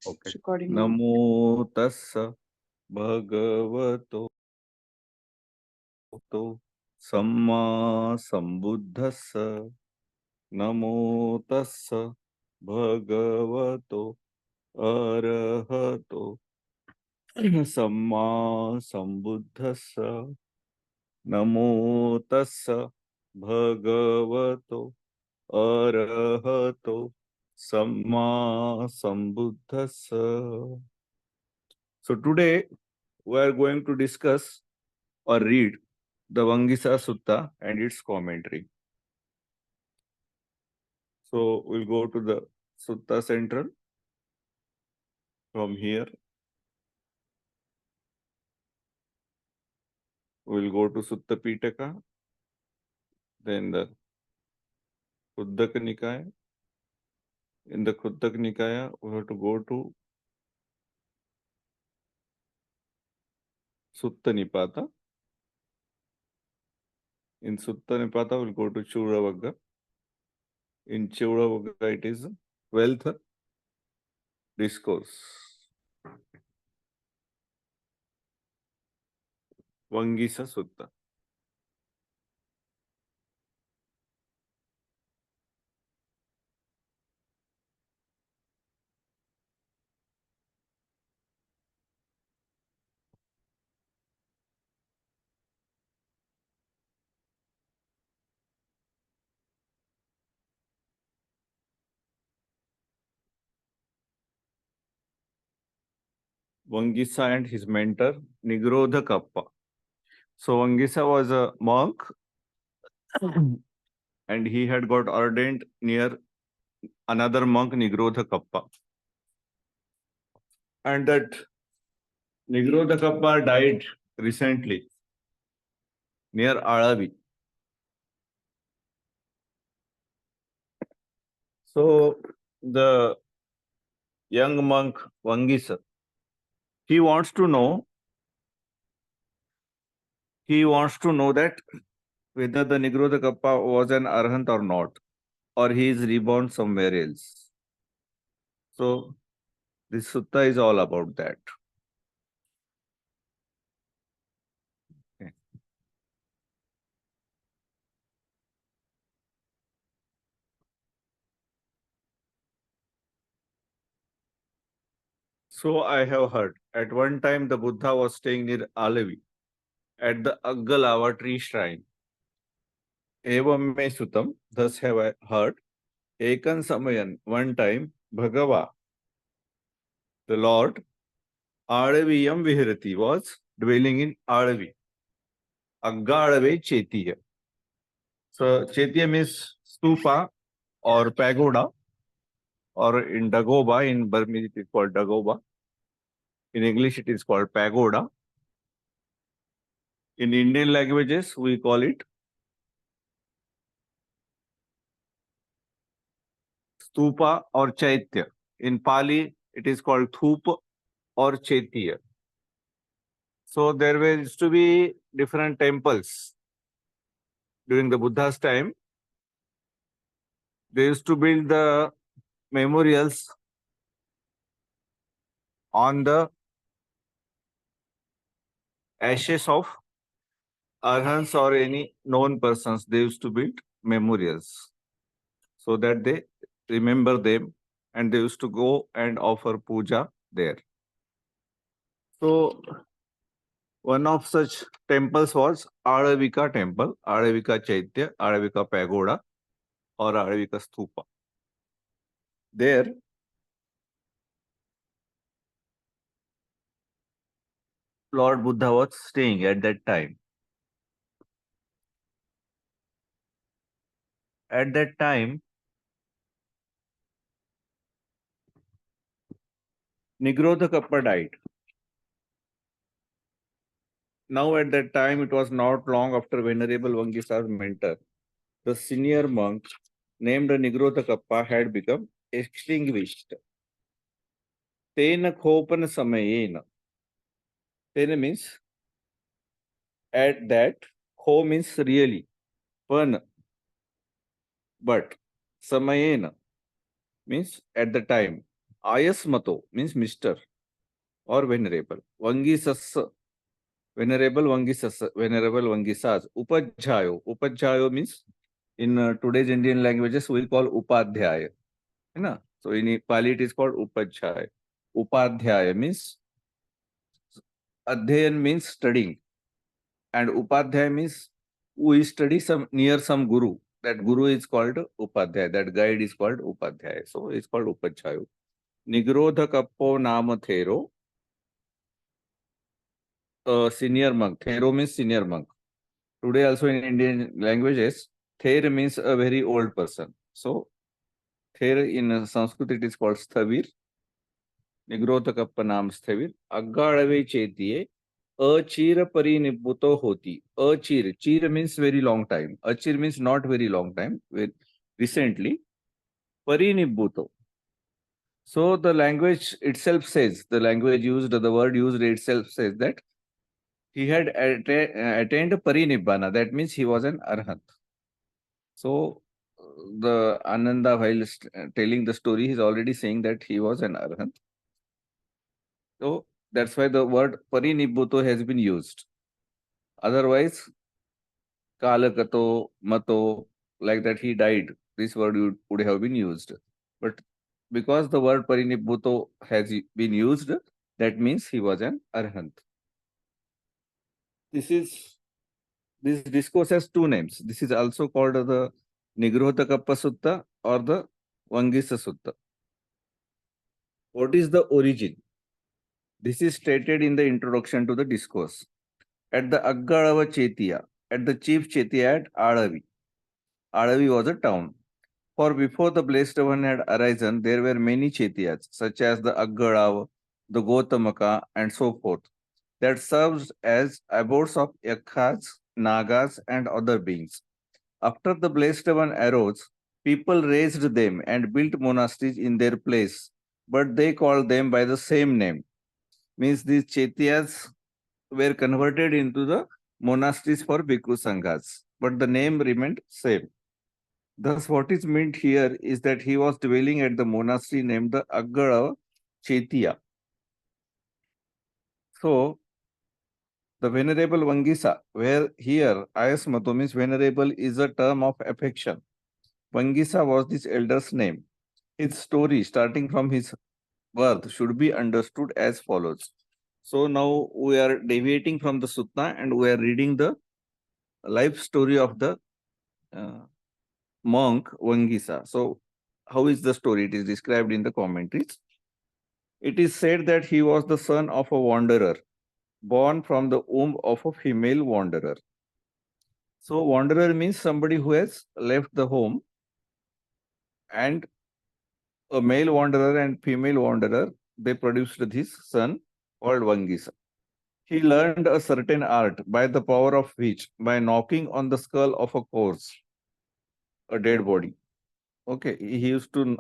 Okay. Recording. Namo tassa bhagavato samma sambuddhassa. Namo tassa bhagavato arahato samma sambuddhassa. Namo tassa bhagavato arahato samma sambuddhassa. So today we are going to discuss or read the Vangisa Sutta and its commentary. So we'll go to the Sutta Central. From here, we'll go to Sutta Pitaka, then the Khuddaka Nikaya. In the Khuddaka Nikaya, we have to go to Sutta Nipata. In Sutta Nipata, we'll go to Chūravagga. In Chūravagga, it is 12th discourse. Vaṅgīsa Sutta. Vaṅgīsa and his mentor, Nigrodhakappa. So Vaṅgīsa was a monk and he had got ordained near another monk, Nigrodhakappa. And that Nigrodhakappa died recently near Āḷavī. So the young monk Vaṅgīsa, he wants to know that whether the Nigrodhakappa was an arahant or not, or he is reborn somewhere else. So this sutta is all about that. Okay. So I have heard at one time the Buddha was staying near Āḷavī at the Aggāḷava Tree-shrine. Evam me sutam, thus have I heard. Ekan samayan, one time, Bhagava, the Lord, Āḷavīyam vihirati, was dwelling in Āḷavī. Aggāḷave Chetiya. So Chetiya means stupa or pagoda, or in Dagoba, in Burmese it is called Dagoba. In English it is called pagoda. In Indian languages we call it stupa or chaitya. In Pali it is called thupa or chetiya. So there used to be different temples. During the Buddha's time, they used to build the memorials on the ashes of arhants or any known persons. They used to build memorials so that they remember them, and they used to go and offer puja there. So one of such temples was Āḷavīka temple, Āḷavīka Chaitya, Āḷavīka Pagoda, or Āḷavīka Stupa. There, Lord Buddha was staying at that time. At that time, Nigrodhakappa died. Now at that time, it was not long after Venerable Vaṅgīsa's mentor, the senior monk named Nigrodhakappa, had become extinguished. Tena khopana samayena. Tena means at that, kho means really, pan, but samayena means at the time. Ayasmato means Mr. or Venerable. Vaṅgīsas, Venerable Vaṅgīsas, Venerable Vaṅgīsas. Upadhyayo means in today's Indian languages we call Upadhyaya. Na? So in Pali it is called Upadhyaya. Upadhyaya means Adhyayan means studying, and Upadhyaya means we study some near some guru. That guru is called Upadhyaya. That guide is called Upadhyaya. So it's called Upadhyayo. Nigrodhakappo nama thero. Senior monk. Thero means senior monk. Today also in Indian languages, Ther means a very old person. So Ther in Sanskrit it is called Sthavir. Nigrodhakappa naam Sthavir. Aggāḷavī chetiye. Achir parinibbuto hoti. Achir. Chir means very long time. Achir means not very long time. Recently. Parinibbuto. So the language itself says, the language used, the word used itself says that he had attained parinibbana. That means he was an arhat. So the Ananda, while telling the story, he is already saying that he was an arhat. So that's why the word parinibbuto has been used. Otherwise, kalakato, mato, like that he died. This word would have been used. But because the word parinibbuto has been used, that means he was an arhat. This discourse has two names. This is also called the Nigrodhakappa Sutta or the Vaṅgīsa Sutta. What is the origin? This is stated in the introduction to the discourse. At the Aggāḷava Chetiya, at the chief Chetiya at Āḷavī. Āḷavī was a town. For before the Blessed One had arisen, there were many Chetiyas, such as the Aggāḷava, the Gotamaka, and so forth, that served as abodes of Yakhas, Nagas, and other beings. After the Blessed One arose, people raised them and built monasteries in their place, but they called them by the same name. Means these Chetiyas were converted into the monasteries for Bhikkhu Sanghas, but the name remained same. Thus, what is meant here is that he was dwelling at the monastery named the Aggāḷava Chetiya. So, the Venerable Vaṅgīsa, where here Ayasmato means venerable is a term of affection. Vaṅgīsa was this elder's name. His story, starting from his birth, should be understood as follows. So now we are deviating from the sutta and we are reading the life story of the monk Vaṅgīsa. So how is the story? It is described in the commentaries. It is said that he was the son of a wanderer, born from the womb of a female wanderer. So wanderer means somebody who has left the home, and a male wanderer and female wanderer, they produced this son called Vaṅgīsa. He learned a certain art by the power of which, by knocking on the skull of a corpse, a dead body. Okay, he used to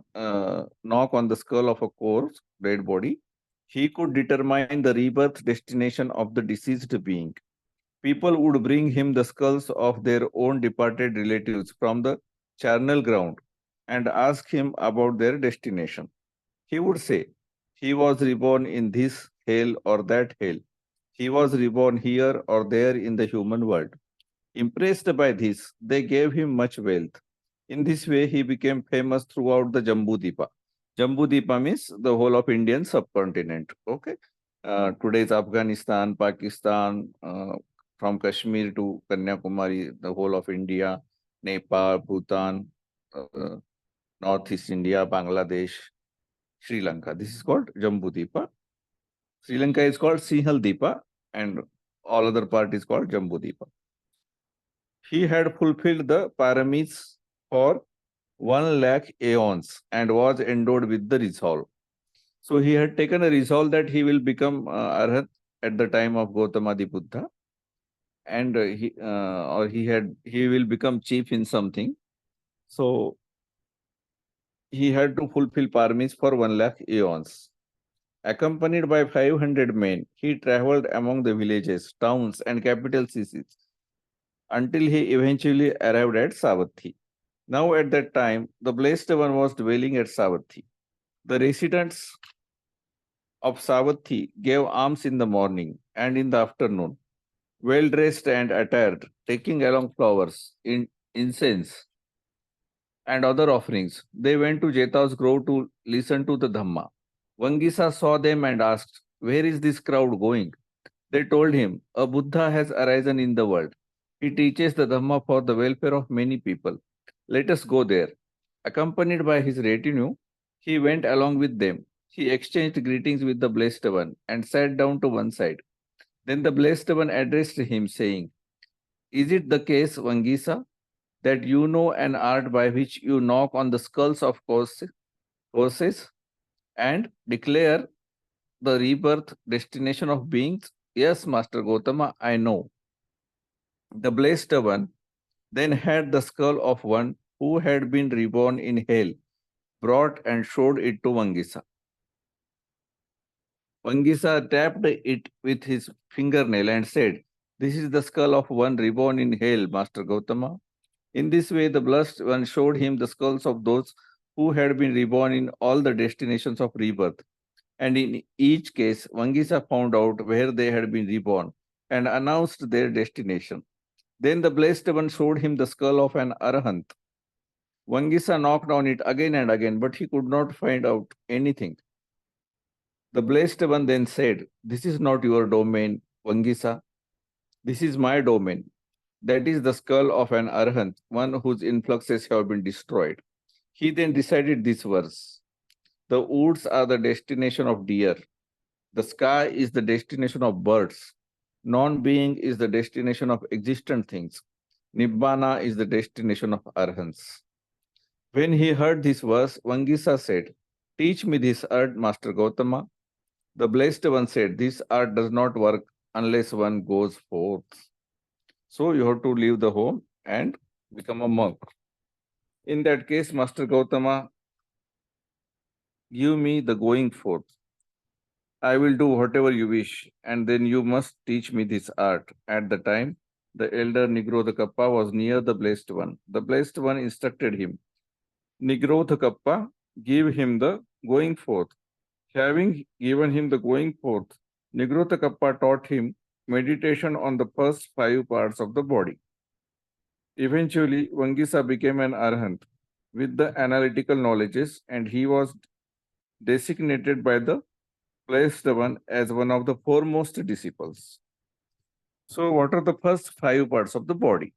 knock on the skull of a corpse, dead body. He could determine the rebirth destination of the deceased being. People would bring him the skulls of their own departed relatives from the charnel ground and ask him about their destination. He would say, he was reborn in this hell or that hell. He was reborn here or there in the human world. Impressed by this, they gave him much wealth. In this way, he became famous throughout the Jambudvipa. Jambudvipa means the whole of Indian subcontinent. Okay, today's Afghanistan, Pakistan, from Kashmir to Kanyakumari, the whole of India, Nepal, Bhutan, Northeast India, Bangladesh, Sri Lanka. This is called Jambudvipa. Sri Lanka is called Sinhaldipa, and all other part is called Jambudvipa. He had fulfilled the paramis for 1 lakh aeons and was endowed with the resolve. So he had taken a resolve that he will become arhat at the time of Gautama the Buddha, and he will become chief in something. So he had to fulfill paramis for 1 lakh aeons. Accompanied by 500 men, he traveled among the villages, towns, and capital cities until he eventually arrived at Savatthi. Now, at that time, the Blessed One was dwelling at Savatthi. The residents of Savatthi gave alms in the morning and in the afternoon, well dressed and attired, taking along flowers, incense, and other offerings. They went to Jeta's grove to listen to the Dhamma. Vaṅgīsa saw them and asked, "Where is this crowd going?" They told him, "A Buddha has arisen in the world. He teaches the Dhamma for the welfare of many people. Let us go there." Accompanied by his retinue, he went along with them. He exchanged greetings with the Blessed One and sat down to one side. Then the Blessed One addressed him, saying, "Is it the case, Vaṅgīsa, that you know an art by which you knock on the skulls of horses and declare the rebirth destination of beings?" "Yes, Master Gautama, I know." The Blessed One then had the skull of one who had been reborn in hell brought and showed it to Vaṅgīsa. Vaṅgīsa tapped it with his fingernail and said, "This is the skull of one reborn in hell, Master Gautama." In this way, the Blessed One showed him the skulls of those who had been reborn in all the destinations of rebirth. And in each case, Vaṅgīsa found out where they had been reborn and announced their destination. Then the Blessed One showed him the skull of an Arahant. Vaṅgīsa knocked on it again and again, but he could not find out anything. The Blessed One then said, "This is not your domain, Vaṅgīsa. This is my domain. That is the skull of an Arahant, one whose influxes have been destroyed." He then recited this verse: "The woods are the destination of deer. The sky is the destination of birds. Non-being is the destination of existent things. Nibbana is the destination of arhants." When he heard this verse, Vaṅgīsa said, "Teach me this art, Master Gautama." The Blessed One said, "This art does not work unless one goes forth. So you have to leave the home and become a monk. In that case, Master Gautama, give me the going forth. I will do whatever you wish, and then you must teach me this art." At the time, the elder Nigrodhakappa was near the Blessed One. The Blessed One instructed him. Nigrodhakappa gave him the going forth. Having given him the going forth, Nigrodhakappa taught him meditation on the first 5 parts of the body. Eventually, Vaṅgīsa became an arahant with the analytical knowledges, and he was designated by the Blessed One as one of the foremost disciples. So, what are the first 5 parts of the body?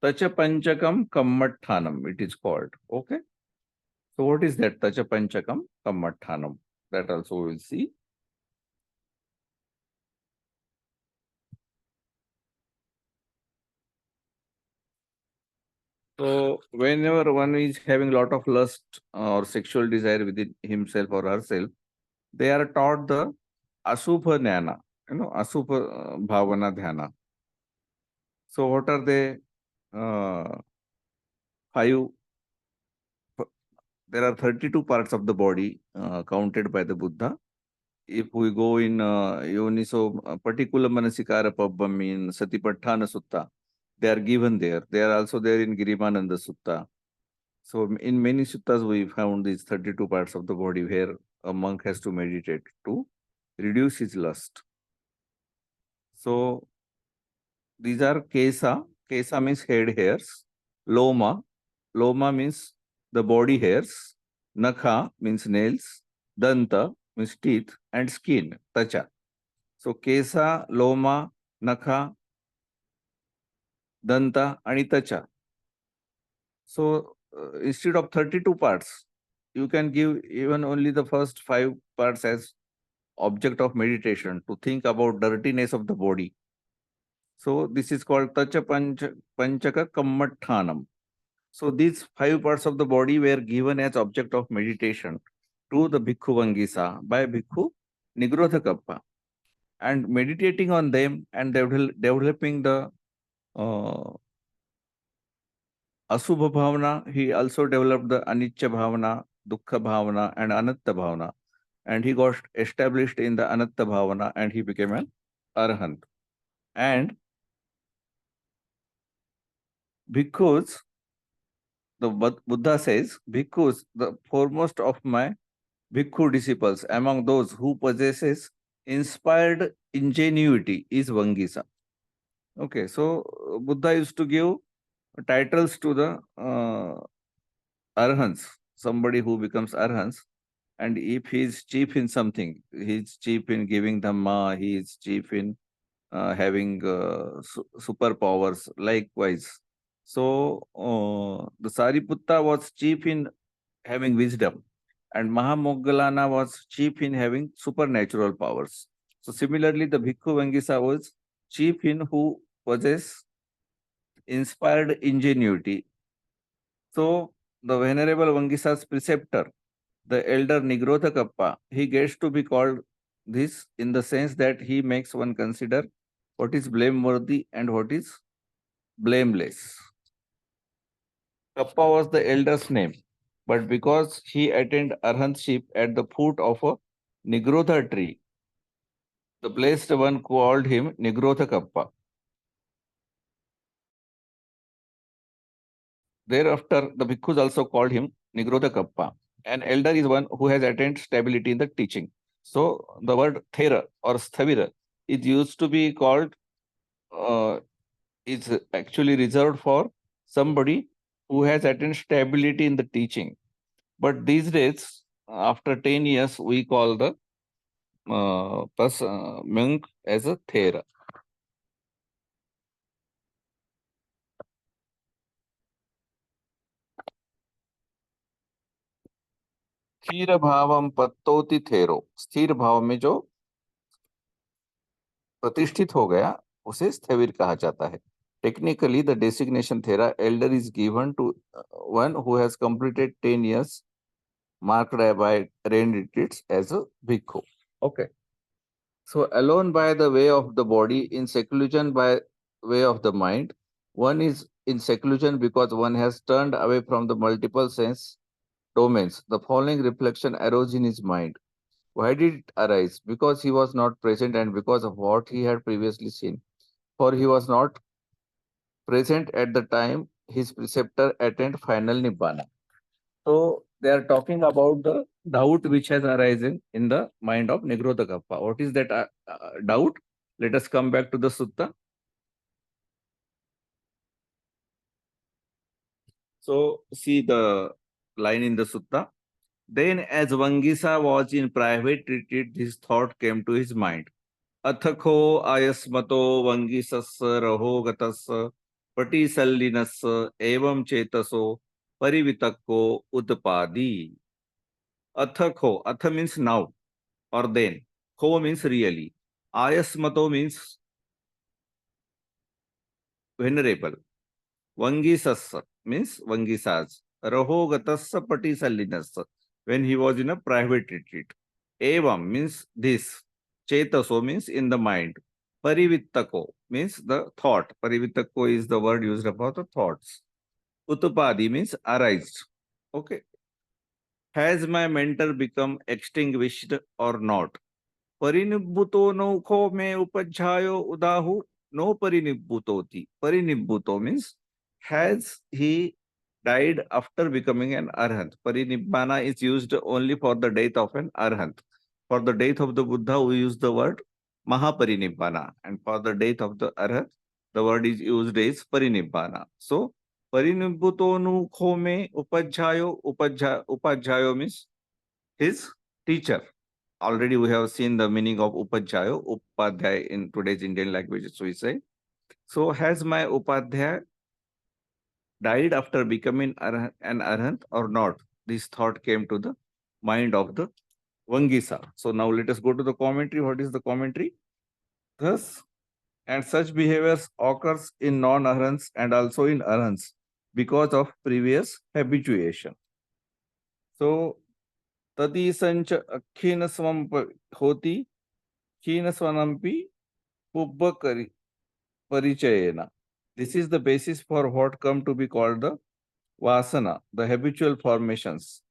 Tacha Panchakam Kammathanam, it is called. Okay. So, what is that Tacha Panchakam Kammathanam? That also we will see. So, whenever one is having a lot of lust or sexual desire within himself or herself, they are taught the Asubha Jnana, Asubha Bhavana Dhyana. So, what are the 5? There are 32 parts of the body counted by the Buddha. If we go in Yoniso Particular Manasikara Pabbam in Satipatthana Sutta, they are given there. They are also there in Girimananda Sutta. So in many suttas, we found these 32 parts of the body where a monk has to meditate to reduce his lust. So these are Kesa. Kesa means head hairs. Loma. Loma means the body hairs. Nakha means nails. Danta means teeth. And skin, tacha. So Kesa, Loma, Nakha, Danta, and tacha. So instead of 32 parts, you can give even only the first 5 parts as object of meditation to think about dirtiness of the body. So this is called Tacha Panchaka Kammathanam. So these 5 parts of the body were given as object of meditation to the Bhikkhu Vaṅgīsa by Bhikkhu Nigrodhakappa. And meditating on them and developing the Asubha Bhavana, he also developed the Anicca Bhavana, Dukkha Bhavana, and Anatta Bhavana. And he got established in the Anatta Bhavana and he became an Arahant. And bhikkhus, the Buddha says, bhikkhus, the foremost of my bhikkhu disciples, among those who possesses inspired ingenuity is Vaṅgīsa. Okay, so Buddha used to give titles to the arhants, somebody who becomes arhants. And if he is chief in something, he is chief in giving dhamma, he is chief in having superpowers, likewise. So the Sariputta was chief in having wisdom, and Mahamoggallana was chief in having supernatural powers. So similarly, the Bhikkhu Vaṅgīsa was chief in who possess inspired ingenuity. So the Venerable Vaṅgīsa's preceptor, the elder Nigrodhakappa, he gets to be called this in the sense that he makes one consider what is blameworthy and what is blameless. Kappa was the elder's name, but because he attained arhantship at the foot of a Nigrodha tree, the blessed one called him Nigrodhakappa. Thereafter, the bhikkhus also called him Nigrodhakappa. An elder is one who has attained stability in the teaching. So the word thera or sthavira is used to be called, is actually reserved for somebody who has attained stability in the teaching. But these days, after 10 years, we call the monk as a thera. स्थिर भावम पत्तोति थेरो, स्थिर भाव में जो प्रतिष्ठित हो गया उसे स्थविर कहा जाता है. Technically, the designation thera elder is given to one who has completed 10 years marked by rain retreats as a bhikkhu. Okay. So alone by the way of the body, in seclusion by way of the mind, one is in seclusion because one has turned away from the multiple sense domains. The following reflection arose in his mind. Why did it arise? Because he was not present and because of what he had previously seen. For he was not present at the time his preceptor attained final nibbana. So they are talking about the doubt which has arisen in the mind of Nigrodhakappa. What is that doubt? Let us come back to the sutta. So see the line in the sutta. Then as Vaṅgīsa was in private retreat, this thought came to his mind. Athakho ayasmato Vaṅgīsassa rahogatassa patisallinassa evam chetaso parivitakko utpadi. Athakho, atha means now or then. Kho means really. Ayasmato means venerable. Vaṅgīsassa means Vaṅgīsas. Rahogatassa patisallinassa, when he was in a private retreat. Evam means this. Chetaso means in the mind. Parivittako means the thought. Parivittako is the word used about the thoughts. Utpadi means arised. Okay. Has my mentor become extinguished or not? Parinibbuto no kho me upajhayo udahu no parinibbutoti. Parinibbuto means has he died after becoming an arhant. Parinibbana is used only for the death of an arhant. For the death of the Buddha, we use the word Mahaparinibbana. And for the death of the arhat, the word is used as Parinibbana. So, Parinibbuto nu khome upajhayo. Upajhayo means his teacher. Already we have seen the meaning of upajhayo, upadhyay in today's Indian language, so we say. So, has my upadhyay died after becoming an arhant or not? This thought came to the mind of the Vaṅgīsa. So now let us go to the commentary. What is the commentary? Thus, and such behaviors occurs in non-arhants and also in arhants because of previous habituation. So, tadi sancha akhinasvam hoti khinasvanampi pubbakari parichayena. This is the basis for what come to be called the vasana, the habitual formations.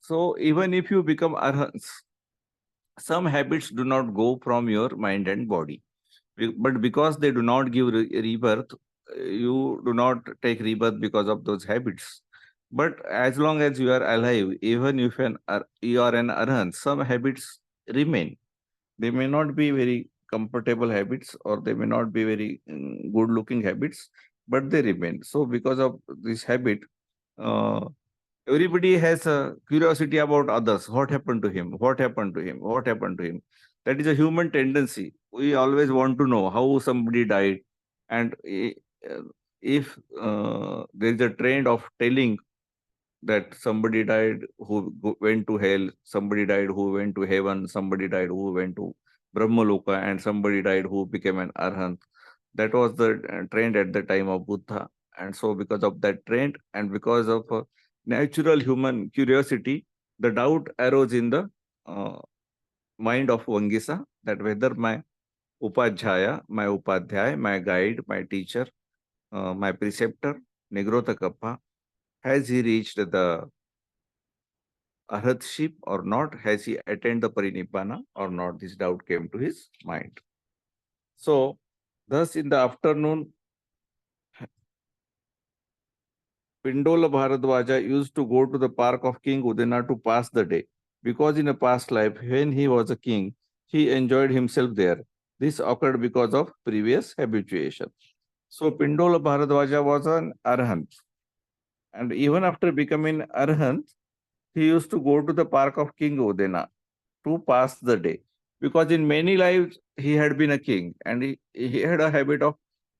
So even if you become arhants, some habits do not go from your mind and body. But because they do not give rebirth, you do not take rebirth because of those habits. But as long as you are alive, even if you are an arahant, some habits remain. They may not be very comfortable habits, or they may not be very good looking habits, but they remain. So because of this habit, uh, everybody has a curiosity about others. What happened to him? What happened to him? What happened to him? That is a human tendency. We always want to know how somebody died. And uh, if there is a trend of telling that somebody died who went to hell, somebody died who went to heaven, somebody died who went to Brahmaloka, and somebody died who became an Arhant. That was the trend at the time of Buddha. And so, because of that trend and because of natural human curiosity, the doubt arose in the uh, mind of Vaṅgīsa that whether my Upadhyaya, my Upadhyay, my guide, my teacher, my preceptor, Nigrodhakappa, has he reached the arhatship or not? Has he attained the parinibbana or not? This doubt came to his mind. So, thus in the afternoon, Pindola Bharadwaja used to go to the park of King Udena to pass the day, because in a past life, when he was a king, he enjoyed himself there. This occurred because of previous habituation. So, Pindola Bharadwaja was an arahant. And even after becoming arahant, he used to go to the park of King Udena to pass the day, because in many lives he had been a king, and he had a habit of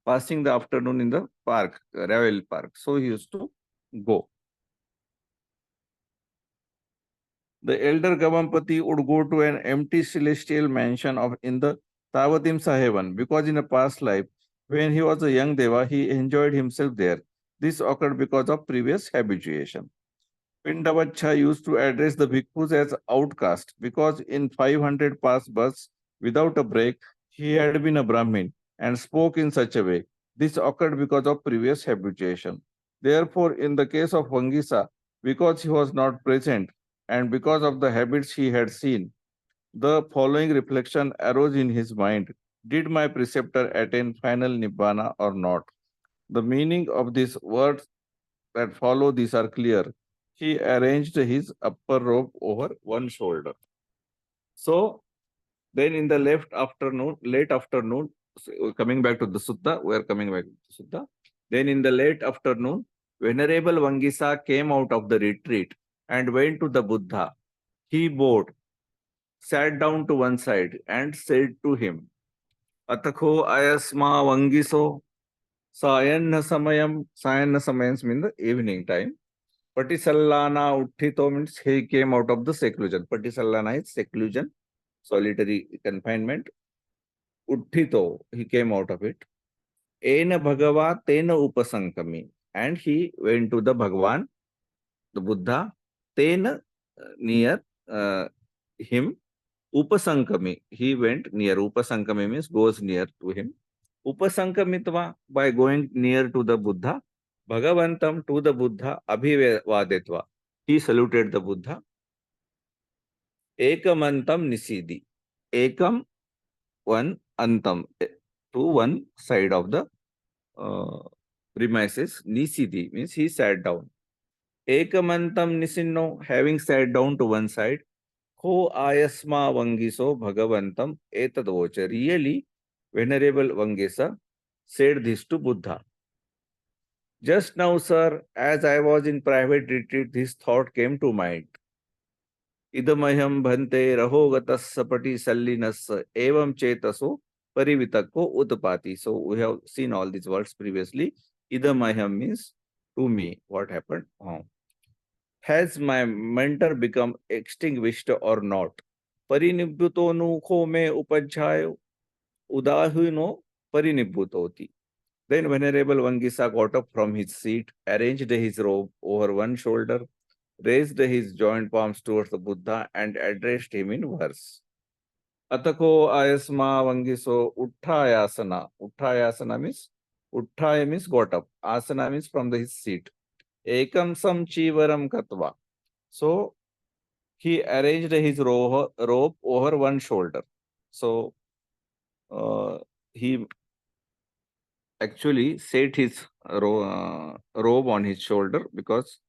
passing the afternoon in the park, Ravel Park. So he used to go. The elder Gavampati would go to an empty celestial mansion of in the Tavatimsa heaven, because in a past life, when he was a young Deva, he enjoyed himself there. This occurred because of previous habituation. Pindavacha used to address the bhikkhus as outcast, because in 500 past births, without a break, he had been a Brahmin and spoke in such a way. This occurred because of previous habituation. Therefore, in the case of Vaṅgīsa, because he was not present and because of the habits he had seen, the following reflection arose in his mind: did my preceptor attain final nibbana or not? The meaning of these words that follow these are clear. He arranged his upper robe over one shoulder. So then in the late afternoon, so coming back to the sutta, we are coming back to the sutta. Then in the late afternoon, Venerable Vaṅgīsa came out of the retreat and went to the Buddha. He bowed, sat down to one side, and said to him, Atakho ayasma Vaṅgīso sayanna samayams means the evening time. Patisallana Uttito means he came out of the seclusion. Patisallana is seclusion, solitary confinement. Uttito, he came out of it. Ena Bhagava Tena Upasankami. And he went to the Bhagavan, the Buddha, Tena near him. Upasankami, he went near. Upasankami means goes near to him. Upasankamitva, by going near to the Buddha. Bhagavantam, to the Buddha, Abhivadetva. He saluted the Buddha. Ekamantam Nisidi. Ekam, one, Antam, to one side of the premises. Nisidi means he sat down. Ekamantam Nisinno, having sat down to one side. Ko ayasma Vaṅgīso Bhagavantam etadvocha. Really, Venerable Vaṅgīsa said this to Buddha. Just now, sir, as I was in private retreat, this thought came to mind. Idamayam bhante rahogatas sapati sallinas evam chetaso parivitakko utapati. So we have seen all these words previously. Idamayam means to me. What happened? Has my mentor become extinguished or not? Parinibhuto nu ko me upadhyayo udahino parinibhutoti. Then Venerable Vaṅgīsa got up from his seat, arranged his robe over one shoulder, raised his joint palms towards the Buddha, and addressed him in verse. Atako ayasma Vaṅgīso utthayasana. Utthayasana means, utthaya means got up. Asana means from his seat. Ekam sam chivaram katva. So he arranged his robe over one shoulder. So he actually set his robe on his shoulder because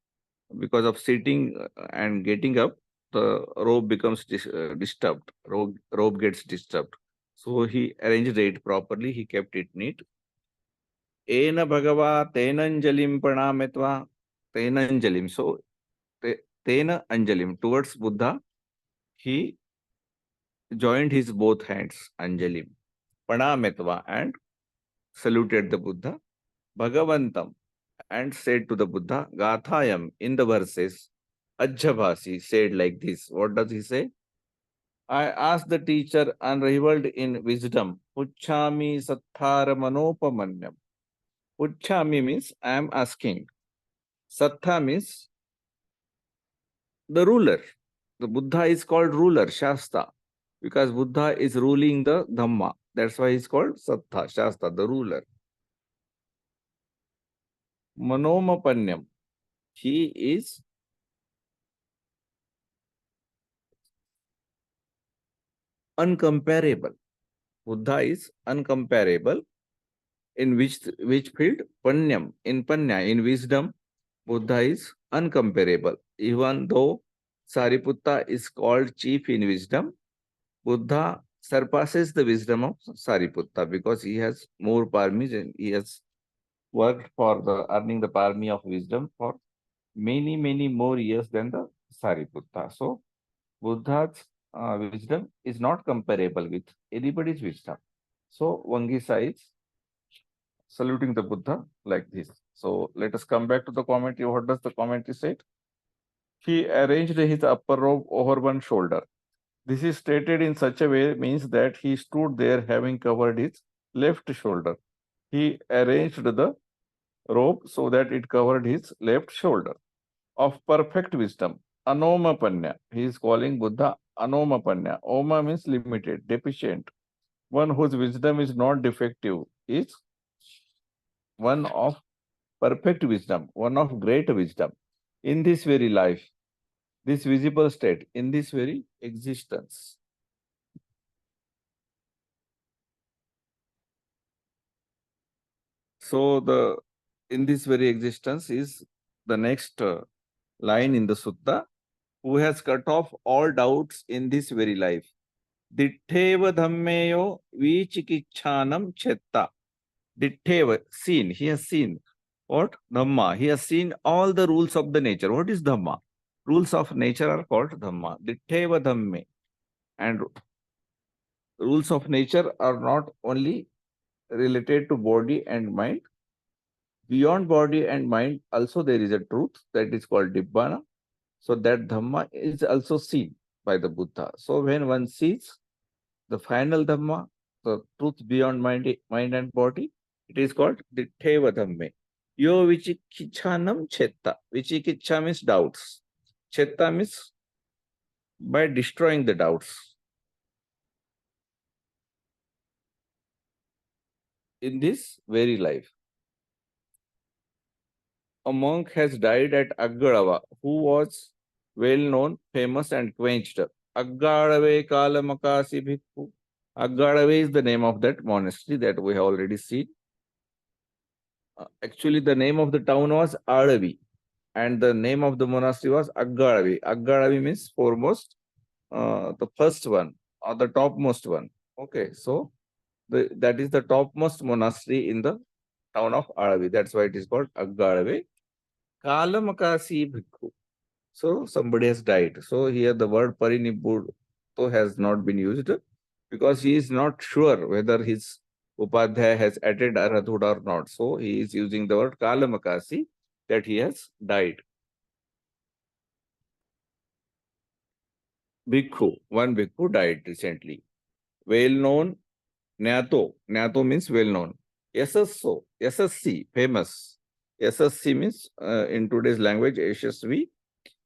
of sitting and getting up, the robe becomes disturbed. Robe gets disturbed. So he arranged it properly. He kept it neat. Ena Bhagava Tenanjalim Pranametva Tenanjalim. So Tena Anjalim. Towards Buddha, he joined his both hands, Anjalim, Pranametva, and saluted the Buddha. Bhagavantam, and said to the Buddha, Gathayam, in the verses, Ajjhabhasi said like this. What does he say? I asked the teacher unrivaled in wisdom, Puchhami Satthara Manopamanyam. Puchhami means I am asking. Sattha means the ruler. The Buddha is called ruler, Shasta, because Buddha is ruling the Dhamma. That's why he's called Sattha, Shasta, the ruler. Manomapanyam. He is uncomparable. Buddha is uncomparable. In which field? Panyam. In Panya, in wisdom, Buddha is uncomparable. Even though Sariputta is called chief in wisdom, Buddha surpasses the wisdom of Sariputta because he has more paramis and he has worked for the earning the parami of wisdom for many, many more years than the Sariputta. So Buddha's wisdom is not comparable with anybody's wisdom. So Vaṅgīsa is saluting the Buddha like this. So let us come back to the commentary. What does the commentary say? He arranged his upper robe over one shoulder. This is stated in such a way means that he stood there having covered his left shoulder. He arranged the robe so that it covered his left shoulder. Of perfect wisdom, Anomapanya. He is calling Buddha Anomapanya. Oma means limited, deficient. One whose wisdom is not defective is one of perfect wisdom, one of great wisdom. In this very life, this visible state, in this very existence. So in this very existence is the next line in the sutta, who has cut off all doubts in this very life. Dittheva dhammeyo vichikichanam chetta. Dittheva, seen, he has seen. What? Dhamma. He has seen all the rules of the nature. What is Dhamma? Rules of nature are called Dhamma. Dittheva dhamme. And rules of nature are not only related to body and mind. Beyond body and mind, also there is a truth that is called nibbana. So that Dhamma is also seen by the Buddha. So when one sees the final Dhamma, the truth beyond mind and body, it is called Dittheva Dhamme. Yo vichikichanam chetta. Vichikicha means doubts. Chetta means by destroying the doubts. In this very life, a monk has died at Aggāḷava, who was well known, famous, and quenched. Aggāḷave Kalamakasi Bhikkhu. Aggāḷave is the name of that monastery that we have already seen. Actually, the name of the town was Āḷavī, and the name of the monastery was Aggāḷavī. Aggāḷavī means foremost, the first one, or the topmost one. Okay, so that is the topmost monastery in the town of Āḷavī. That's why it is called Aggāḷave Kalamakasi Bhikkhu. So somebody has died. So here the word Parinibbūto has not been used because he is not sure whether his Upadhyaya has attained Arhathood or not. So he is using the word Kalamakasi, that he has died. Bhikkhu, one Bhikkhu died recently. Well known, Nyato. Nyato means well known. Yasasso, Yasassi, famous. Yasassi means in today's language, Yashasvi.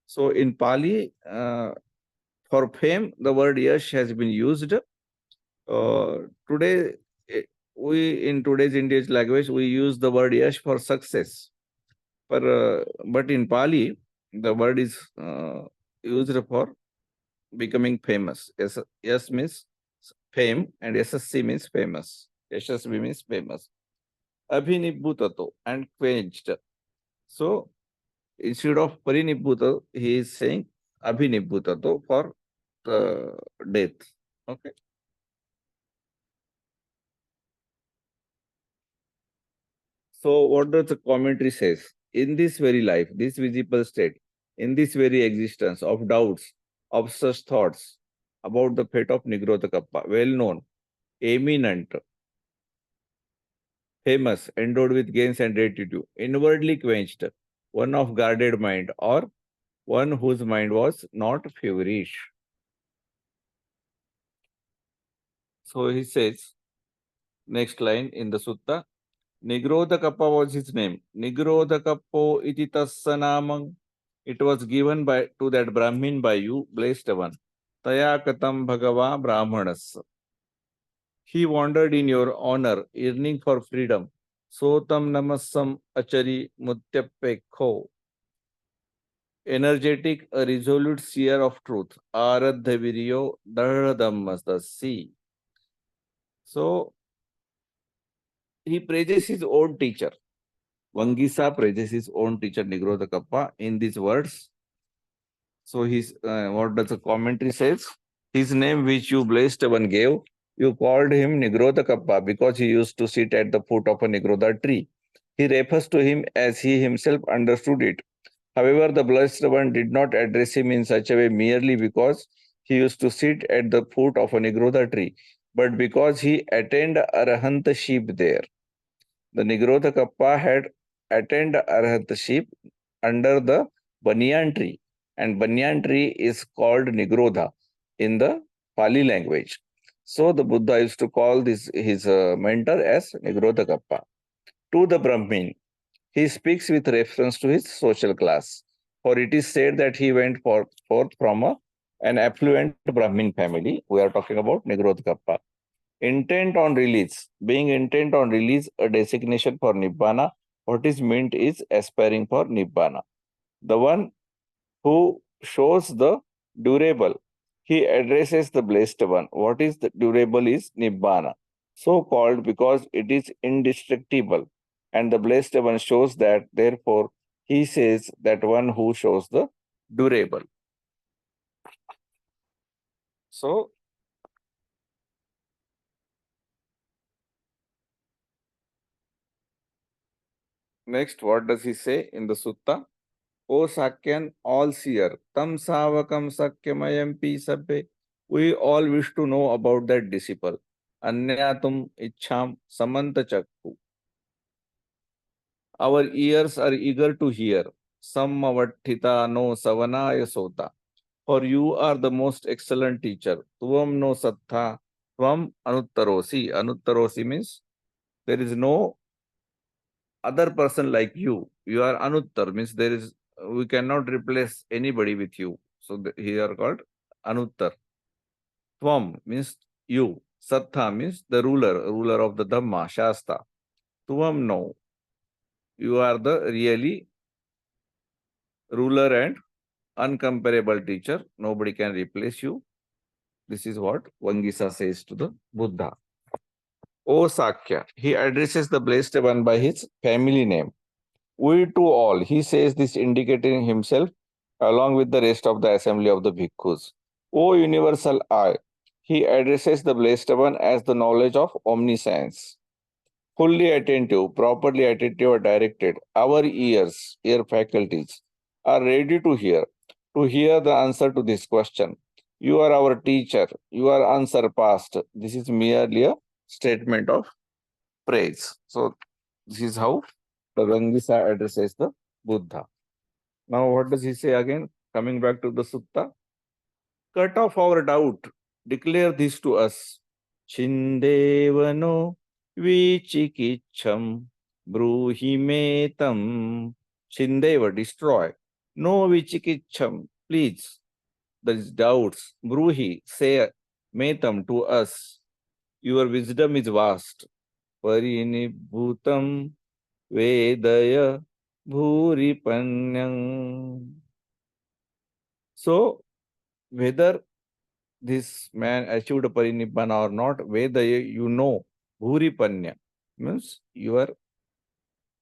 So in Pali, for fame, the word Yash has been used. Today, in today's Indian language, we use the word Yash for success. But in Pali, the word is used for becoming famous. Yes means fame and SSC means famous. Yashasvi means famous. Abhinibbutato, and quenched. So instead of parinibbutato, he is saying abhinibbutato for death. Okay. So what does the commentary says? In this very life, this visible state, in this very existence of doubts, of such thoughts about the fate of Nigrodhakappa, well known, eminent, famous, endowed with gains and rectitude, inwardly quenched, one of guarded mind, or one whose mind was not feverish. So he says, next line in the sutta, Nigrodhakappa was his name. Nigrodhakappo iti tassa namam. It was given by to that Brahmin by you, blessed one. Taya katam bhagava brahmanas. He wandered in your honor, yearning for freedom. Sotam namassam achari mutyapekho. Energetic, a resolute seer of truth. Aradha viryo daradammasdasi. So he praises his own teacher. Vaṅgīsa praises his own teacher Nigrodhakappa in these words. So his what does the commentary says? His name which you blessed one gave, you called him Nigrodhakappa because he used to sit at the foot of a Nigrodha tree. He refers to him as he himself understood it. However, the blessed one did not address him in such a way merely because he used to sit at the foot of a Nigrodha tree, but because he attained arahantship there. The Nigrodhakappa had attained arhatship under the banyan tree, and banyan tree is called Nigrodha in the Pali language. So the Buddha used to call this his mentor as Nigrodhakappa. To the Brahmin, he speaks with reference to his social class, for it is said that he went forth from an affluent Brahmin family. We are talking about Nigrodhakappa. Intent on release. Being intent on release, a designation for nibbana. What is meant is aspiring for nibbana. The one who shows the durable, he addresses the blessed one. What is the durable is nibbana, so called because it is indestructible. And the blessed one shows that, therefore, he says that one who shows the durable. So, next, what does he say in the sutta? O Sakyan, all seer, tam savakam sakyamayam pi sabbe. We all wish to know about that disciple. Anyatum ichham samanta chakku. Our ears are eager to hear. Sammavatthita no savanaya sota. For you are the most excellent teacher. Tuvam no sattha, tvam anuttarosi. Anuttarosi means there is no other person like you. You are anuttar, means there is we cannot replace anybody with you. So here called anuttar. Tvam means you. Sattha means the ruler of the Dhamma, Shasta. Tuvam no. You are the really ruler and uncomparable teacher. Nobody can replace you. This is what Vaṅgīsa says to the Buddha. O Sakya, he addresses the blessed one by his family name. We to all, he says this indicating himself along with the rest of the assembly of the bhikkhus. O universal I, he addresses the blessed one as the knowledge of omniscience. Fully attentive, properly attentive or directed, our ears, ear faculties, are ready to hear the answer to this question. You are our teacher, you are unsurpassed. This is merely a statement of praise. So, this is how the Vaṅgīsa addresses the Buddha. Now, what does he say again? Coming back to the sutta. Cut off our doubt. Declare this to us. Chindevano vichikicham bruhimetam. Chindeva, destroy. No vichikicham, please. These doubts. Bruhi, say metam to us. Your wisdom is vast. Parinibhutam vedaya bhuripanyam. So, whether this man achieved parinibbana or not, Vedaya, you know Bhuripanya means your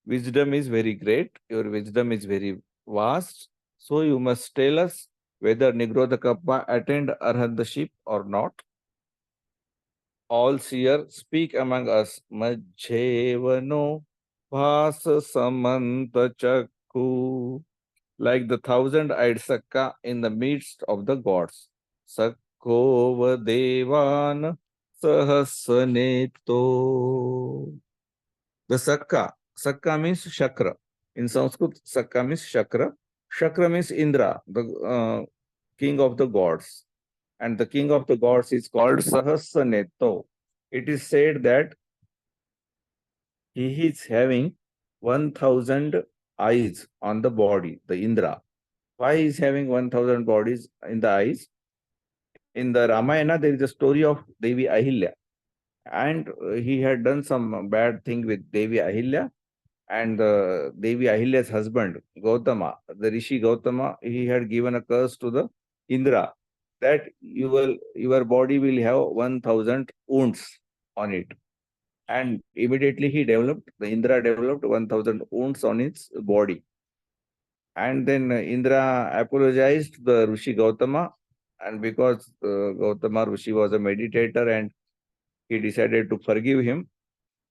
wisdom is very great, your wisdom is very vast. So you must tell us whether Nigrodhakappa attained arhatship or not. All seer, speak among us. Majjevano Vasa Samanta Chakku. Like the thousand-eyed Sakka in the midst of the gods. Sakkova Devan Sahasaneto. The Sakka means Shakra. In Sanskrit, Sakka means Shakra. Shakra means Indra, the king of the gods. And the king of the gods is called Sahasaneto. It is said that he is having 1,000 eyes on the body, the Indra. Why he is having 1,000 bodies in the eyes? In the Ramayana, there is a story of Devi Ahilya. And he had done some bad thing with Devi Ahilya. And Devi Ahilya's husband, Gautama, the Rishi Gautama, he had given a curse to the Indra that your body will have 1,000 wounds on it. And immediately the Indra developed 1,000 wounds on its body. And then Indra apologized to the Rishi Gautama. And because Gautama Rishi was a meditator and he decided to forgive him.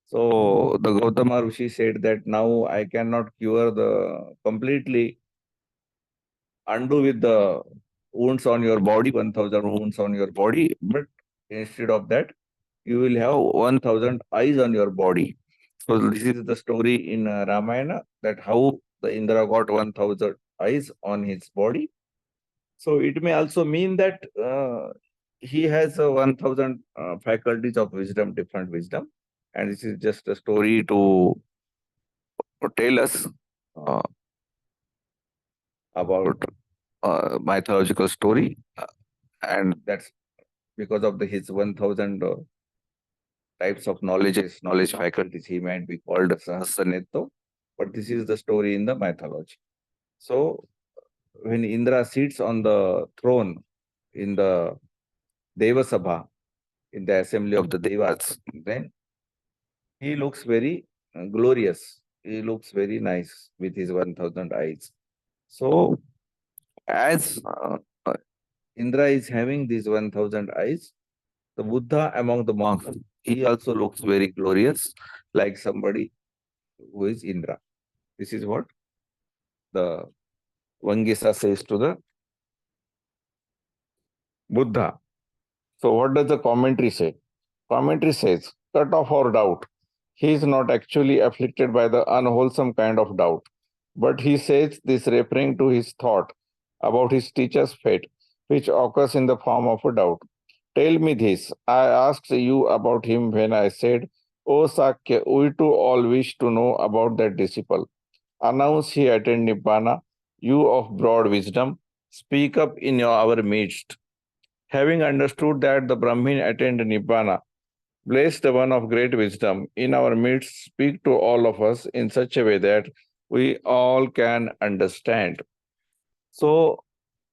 So the Gautama Rishi said that now I cannot cure completely undo with the wounds on your body, 1,000 wounds on your body. But instead of that, you will have 1,000 eyes on your body. So this is the story in Ramayana, that how the Indra got 1,000 eyes on his body. So it may also mean that he has 1,000 faculties of wisdom, different wisdom. And this is just a story to tell us about mythological story. And that's because of his 1,000 types of knowledge faculties, he might be called Sahasaneto. But this is the story in the mythology. So when Indra sits on the throne in the Deva Sabha, in the assembly of the Devas, then he looks very glorious. He looks very nice with his 1,000 eyes. So as Indra is having these 1,000 eyes, the Buddha among the monks, he also looks very glorious, like somebody who is Indra. This is what the Vaṅgīsa says to the Buddha. So what does the commentary say? Commentary says, cut off our doubt. He is not actually afflicted by the unwholesome kind of doubt, but he says this referring to his thought about his teacher's fate, which occurs in the form of a doubt. Tell me this. I asked you about him when I said, O Sakya, we too all wish to know about that disciple. Announce he attained nibbana. You of broad wisdom, speak up in our midst. Having understood that the Brahmin attained nibbana, bless the one of great wisdom in our midst, speak to all of us in such a way that we all can understand. So,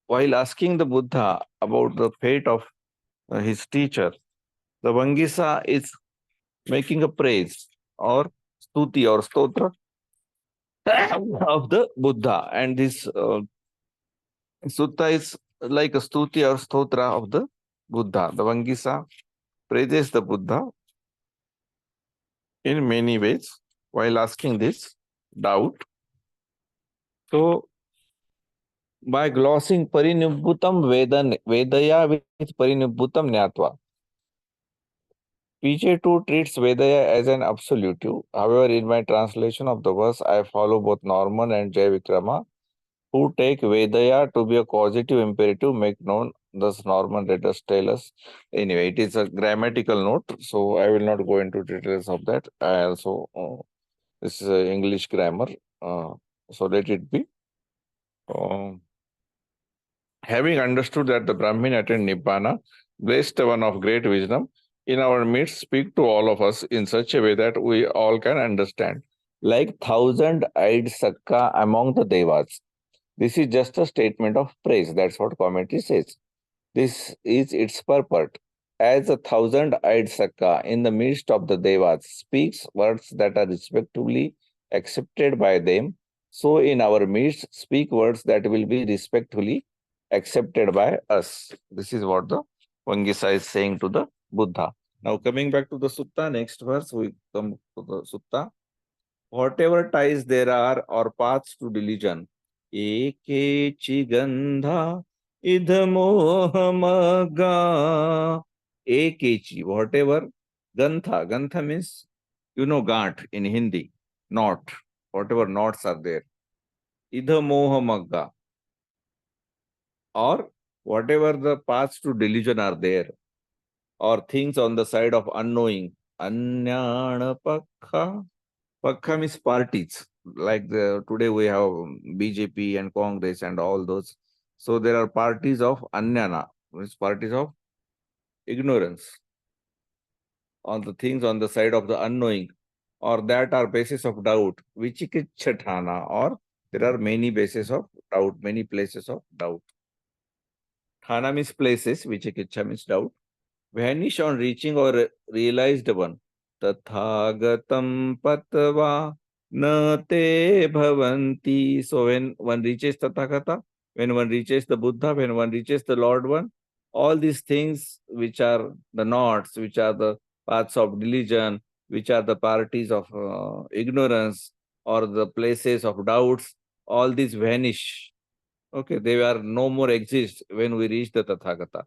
while asking the Buddha about the fate of his teacher, the Vaṅgīsa is making a praise or stuti or stotra of the Buddha. And this sutta is like a stuti or stotra of the Buddha. The Vaṅgīsa praises the Buddha in many ways while asking this doubt. So, by glossing parinibhutam vedaya with parinibhutam nyatva, PJ2 treats Vedaya as an absolutive. However, in my translation of the verse, I follow both Norman and Jay Vikrama, who take Vedaya to be a causative imperative, make known. Thus, Norman let us tell us. Anyway, it is a grammatical note, so I will not go into details of that. I also, this is English grammar, so let it be. Having understood that the Brahmin attained Nibbana, blessed one of great wisdom, in our midst speak to all of us in such a way that we all can understand. Like thousand-eyed Sakka among the Devas. This is just a statement of praise. That's what commentary says. This is its purport. as a thousand-eyed Sakka in the midst of the Devas speaks words that are respectfully accepted by them, so in our midst speak words that will be respectfully accepted by us. This is what the Vaṅgīsa is saying to the Buddha. Now coming back to the Sutta, next verse we come to the Sutta. Whatever ties there are or paths to religion, eke chigandha idhamohamaga. Ekechi, whatever, gantha. Gantha means, gant in Hindi, knot, whatever knots are there. Idhamohamagga, or whatever the paths to delusion are there, or things on the side of unknowing. Anyana pakha. Pakha means parties. Like today we have BJP and Congress and all those. So there are parties of Anyana, means parties of ignorance, on the things on the side of the unknowing, or that are basis of doubt, vichikichatthana, or there are many bases of doubt, many places of doubt. Thana means places, vichikiccha means doubt. Vanish on reaching or realized one. Tathagatam patva na te bhavanti. So when one reaches Tathagata, when one reaches the Buddha, when one reaches the Lord one, all these things which are the knots, which are the paths of religion, which are the parties of ignorance or the places of doubts, all these vanish. Okay, they are no more exist when we reach the Tathagata.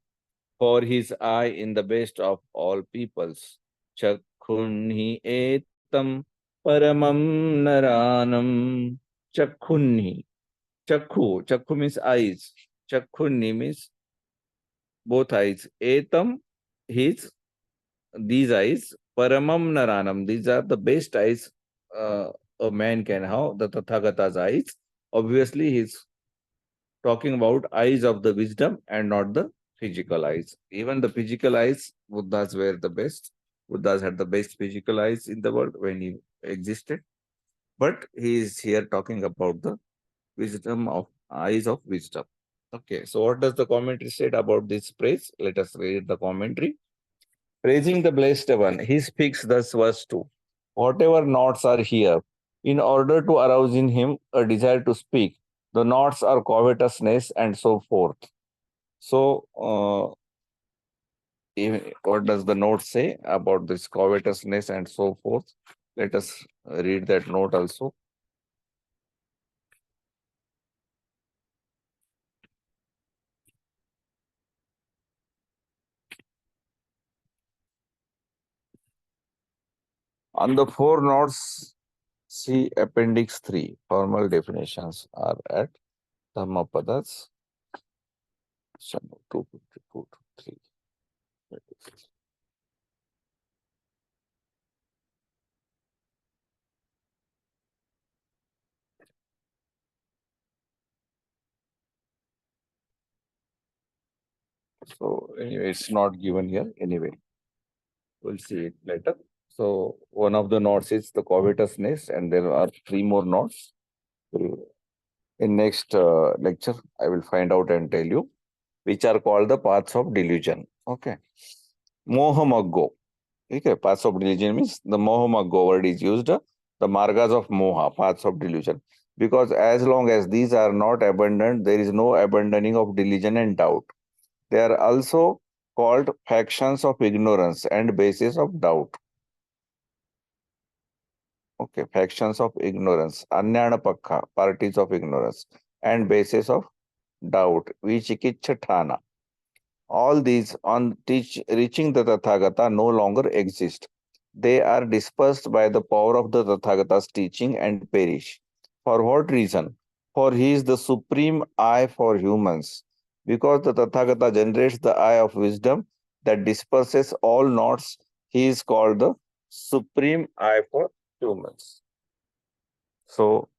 For his eye in the best of all peoples. Chakhunhi etam paramam naranam. Chakhunhi. Chakhu. Chakhu means eyes. Chakhunhi means both eyes. Etam, his, these eyes. Paramam naranam. These are the best eyes a man can have, the Tathagata's eyes. Obviously, he's talking about eyes of the wisdom and not the physical eyes. Even the physical eyes, Buddhas were the best. Buddhas had the best physical eyes in the world when he existed. But he is here talking about the wisdom of eyes of wisdom. Okay, so what does the commentary say about this praise? Let us read the commentary. Praising the Blessed One, he speaks thus, verse 2. Whatever knots are here, in order to arouse in him a desire to speak, the knots are covetousness and so forth. So, what does the note say about this covetousness and so forth? Let us read that note also. On the four notes, see Appendix 3. Formal definitions are at Dhammapadas, 254 to 3. So anyway, it's not given here. Anyway, we'll see it later. So one of the notes is the covetousness, and there are three more notes. In next lecture, I will find out and tell you which are called the paths of delusion. Okay. Mohamaggo. Okay, paths of delusion means the Mohamaggo word is used, the margas of Moha, paths of delusion. Because as long as these are not abandoned, there is no abandoning of delusion and doubt. They are also called factions of ignorance and bases of doubt. Okay, factions of ignorance, Anyana parties of ignorance, and bases of doubt, Vichikichatthana. All these on reaching the Tathagata no longer exist. They are dispersed by the power of the Tathagata's teaching and perish. For what reason? For he is the supreme eye for humans. Because the Tathagata generates the eye of wisdom that disperses all knots, he is called the supreme eye for humans. So,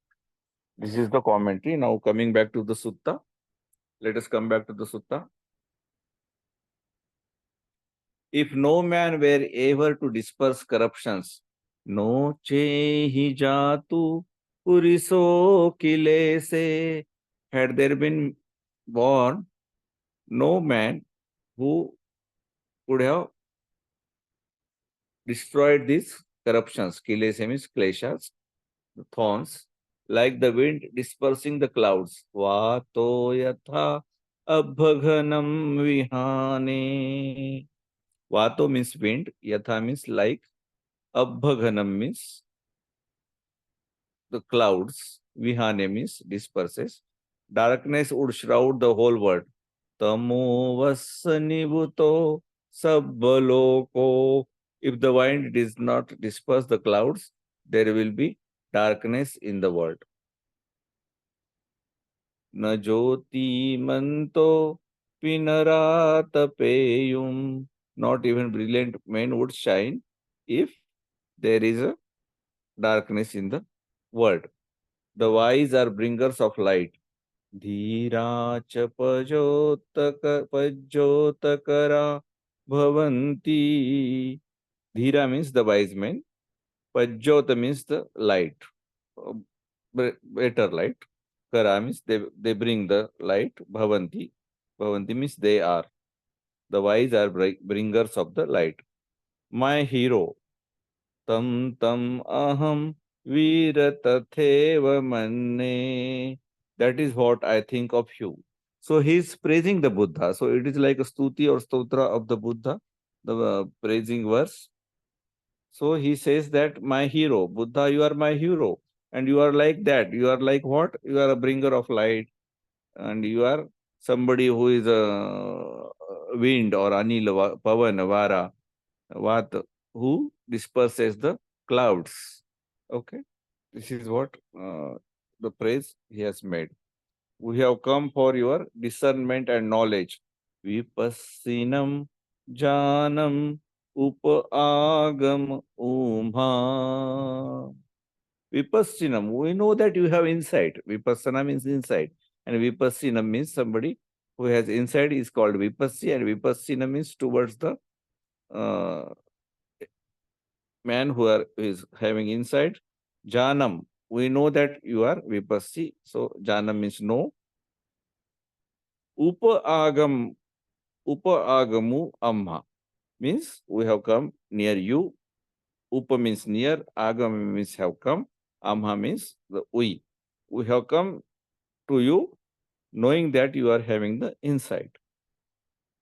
this is the commentary. Now, coming back to the sutta, let us come back to the sutta. If no man were ever to disperse corruptions, no chehi jatu puriso kilese, had there been born no man who would have destroyed these corruptions. Kilesa means kleshas, the thorns, like the wind dispersing the clouds. Vato yatha abhaganam vihane. Vato means wind, yatha means like, abhaganam means the clouds, vihane means disperses. Darkness would shroud the whole world. Tamo vasanibuto sabbaloko. If the wind does not disperse the clouds, there will be darkness in the world. Na jyoti manto pinaratapeyum. Not even brilliant men would shine if there is a darkness in the world. The wise are bringers of light. Dhira cha pajotakara bhavanti. Dhira means the wise men. Pajyota means the light, uh, better light. Kara means they bring the light. Bhavanti. Bhavanti means they are. The wise are bringers of the light. My hero. Tam tam aham viratatheva manne. That is what I think of you. So he is praising the Buddha. So it is like a stuti or stotra of the Buddha, the praising verse. So he says that my hero, Buddha, you are my hero. And you are like that. You are like what? You are a bringer of light. And you are somebody who is a wind or anil, pavan, vara, vat, who disperses the clouds. Okay. This is what the praise he has made. We have come for your discernment and knowledge. Vipassinam janam upagam umha. Vipassinam, we know that you have insight. Vipassana means insight. And vipassinam means somebody who has insight is called vipassi, and vipassina means towards the uh, man who is having insight. Janam, we know that you are vipassi. So janam means know. Upagam, upagamu amma means we have come near you. Upa means near, agam means have come, amma means the we. We have come to you knowing that you are having the insight.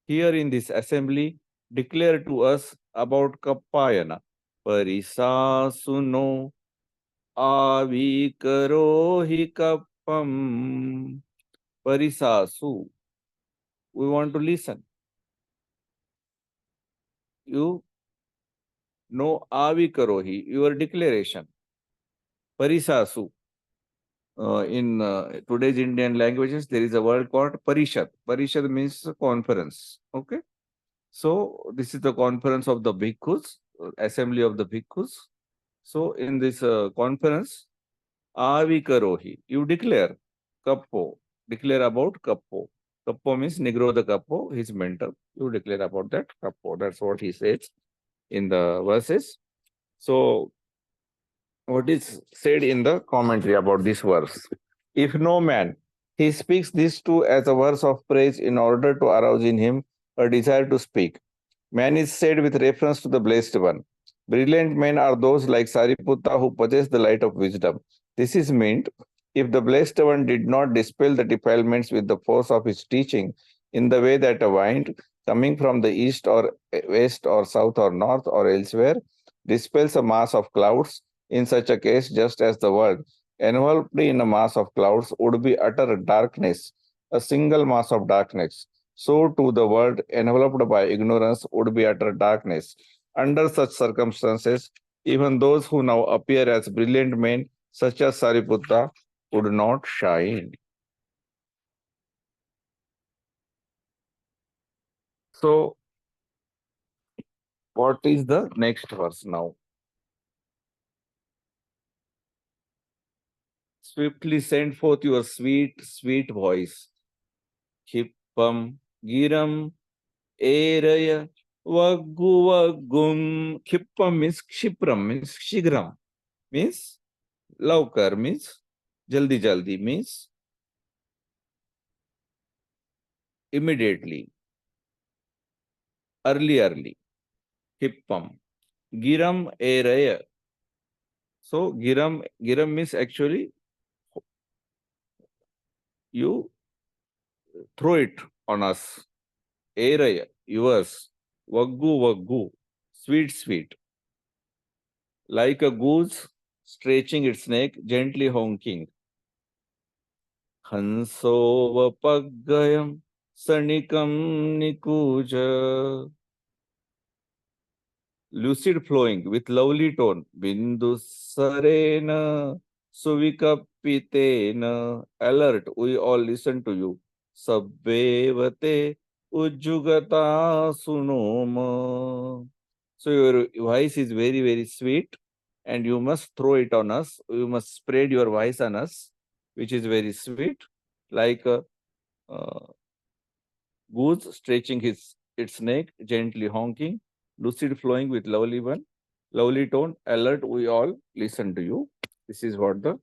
Here in this assembly, declare to us about Kappayana. Parisasuno avikaro hi kappam. Parisasu. We want to listen. You know avikarohi, your declaration. Parisasu. In today's Indian languages, there is a word called Parishad. Parishad means conference. Okay. So this is the conference of the bhikkhus, assembly of the bhikkhus. So in this conference, Avikarohi, you declare Kappo, declare about Kappo. Kappo means Nigrodhakappa, his mentor. You declare about that Kappo. That's what he says in the verses. So what is said in the commentary about this verse? If no man, he speaks this too as a verse of praise in order to arouse in him a desire to speak. Man is said with reference to the Blessed One. Brilliant men are those like Sariputta who possess the light of wisdom. This is meant if the Blessed One did not dispel the defilements with the force of his teaching in the way that a wind coming from the east or west or south or north or elsewhere dispels a mass of clouds. In such a case, just as the world enveloped in a mass of clouds would be utter darkness, a single mass of darkness, so too the world enveloped by ignorance would be utter darkness. Under such circumstances, even those who now appear as brilliant men, such as Sariputta, would not shine. So, what is the next verse now? Swiftly send forth your sweet, sweet voice. Khippam, giram, eraya, vaggu vaggum. Khippam means kshipram, means shigram, means laukar, means jaldi jaldi, means immediately. early, hippam. Giram eraya. So giram means actually you throw it on us. Eraya, yours. Vaggu, sweet. Like a goose stretching its neck, gently honking. Hansovapagayam sanikam nikuja. Lucid flowing with lovely tone. Bindu sarena suvikapitena. Alert, we all listen to you. Sabbevate ujjugata sunoma. So your voice is very sweet and you must throw it on us. You must spread your voice on us, which is very sweet, like a goose stretching its neck, gently honking, lucid flowing with lovely tone, alert, we all listen to you. This is what the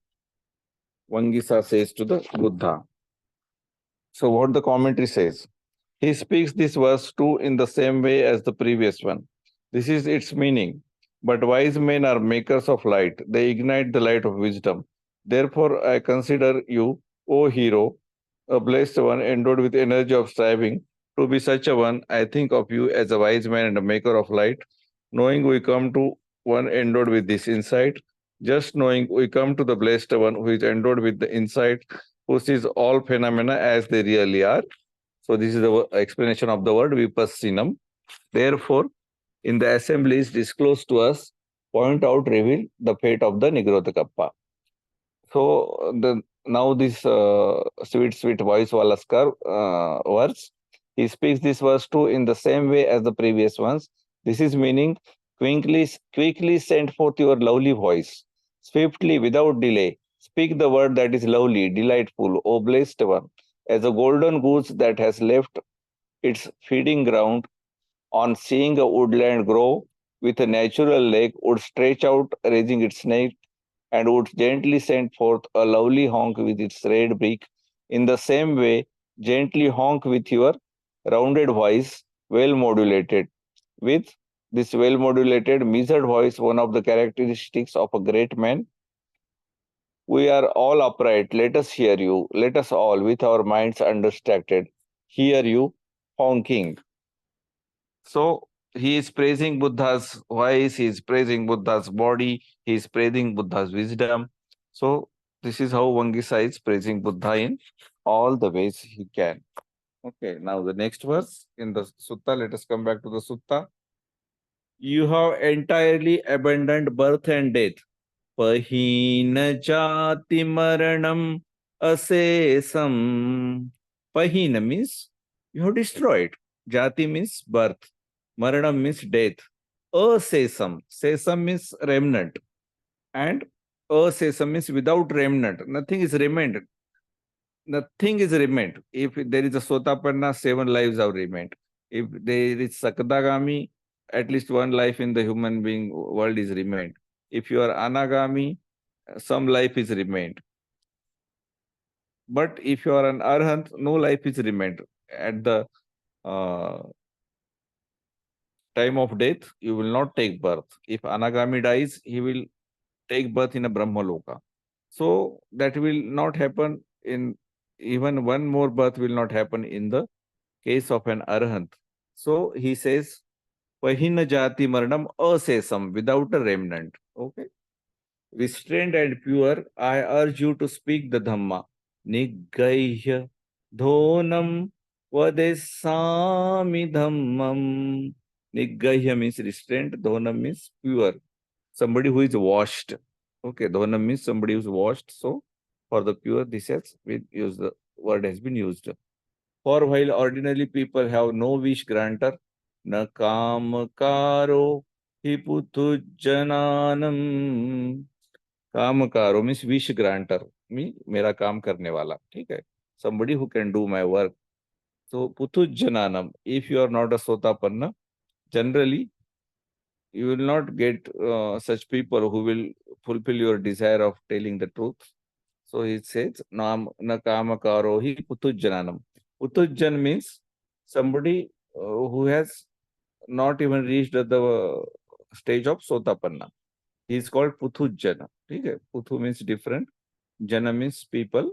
Vaṅgīsa says to the Buddha. So what the commentary says, he speaks this verse too in the same way as the previous one. This is its meaning. But wise men are makers of light. They ignite the light of wisdom. Therefore, I consider you, O hero, a blessed one endowed with energy of striving. To be such a one, I think of you as a wise man and a maker of light. Knowing we come to one endowed with this insight, just knowing we come to the blessed one who is endowed with the insight, who sees all phenomena as they really are. So this is the explanation of the word vipassinam. Therefore, in the assemblies disclosed to us, point out, reveal the fate of the Nigrodhakappa. So now this sweet voice Valaskar verse, he speaks this verse too in the same way as the previous ones. This is meaning quickly send forth your lovely voice, swiftly without delay. Speak the word that is lovely, delightful, O blessed one, as a golden goose that has left its feeding ground on seeing a woodland grow with a natural lake would stretch out, raising its neck and would gently send forth a lovely honk with its red beak. In the same way, gently honk with your rounded voice, well modulated. With this well modulated, measured voice, one of the characteristics of a great man, we are all upright. Let us hear you. Let us all, with our minds undistracted, hear you honking. So he is praising Buddha's voice, he is praising Buddha's body, he is praising Buddha's wisdom. So this is how Vaṅgīsa is praising Buddha in all the ways he can. Okay, now the next verse in the sutta, let us come back to the sutta. You have entirely abandoned birth and death. Pahina jati maranam asesam. Pahina means you have destroyed. Jati means birth. Maranam means death. Asesam. Sesam means remnant. And asesam means without remnant. Nothing is remained. Nothing is remained. If there is a Sotapanna, 7 lives have remained. If there is Sakadagami, at least 1 life in the human being world is remained. If you are Anagami, some life is remained. But if you are an Arhat, no life is remained. At the time of death, you will not take birth. If Anagami dies, he will take birth in a Brahmaloka. So that will not happen in, even one more birth will not happen in the case of an Arhat. So he says, Pahina jati maranam asesam, without a remnant. Okay. Restrained and pure, I urge you to speak the Dhamma. Niggaihya dhonam vadesami dhammam. Niggaihya means restrained, dhonam means pure. Somebody who is washed. Okay, dhonam means somebody who is washed. So for the pure, this has been used, the word has been used. For while ordinarily people have no wish granter, na kamakaro hi putujjananam. कामकारो means wish granter, मी मेरा काम करने वाला, ठीक है, somebody who can do my work. So putujjananam, if you are not a sotapanna, generally you will not get such people who will fulfill your desire of telling the truth. So he says, Nam na kamakarohi putujjananam. Putujjan means somebody who has not even reached the stage of Sotapanna. He is called Puthujjana. Okay? Puthu means different. Jana means people.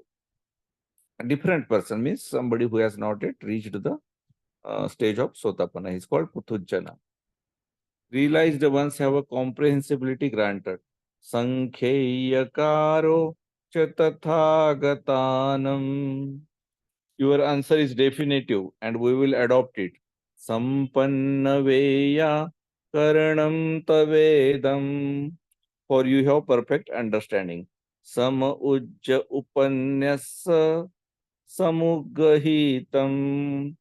A different person means somebody who has not yet reached the stage of Sotapanna. He is called Puthujjana. Realized ones have a comprehensibility granted. Sankheyakaro cha tathagatanam. Your answer is definitive and we will adopt it. Sampannaveya karanam tavedam. For you have perfect understanding. Sama ujja upanyasa samugahitam.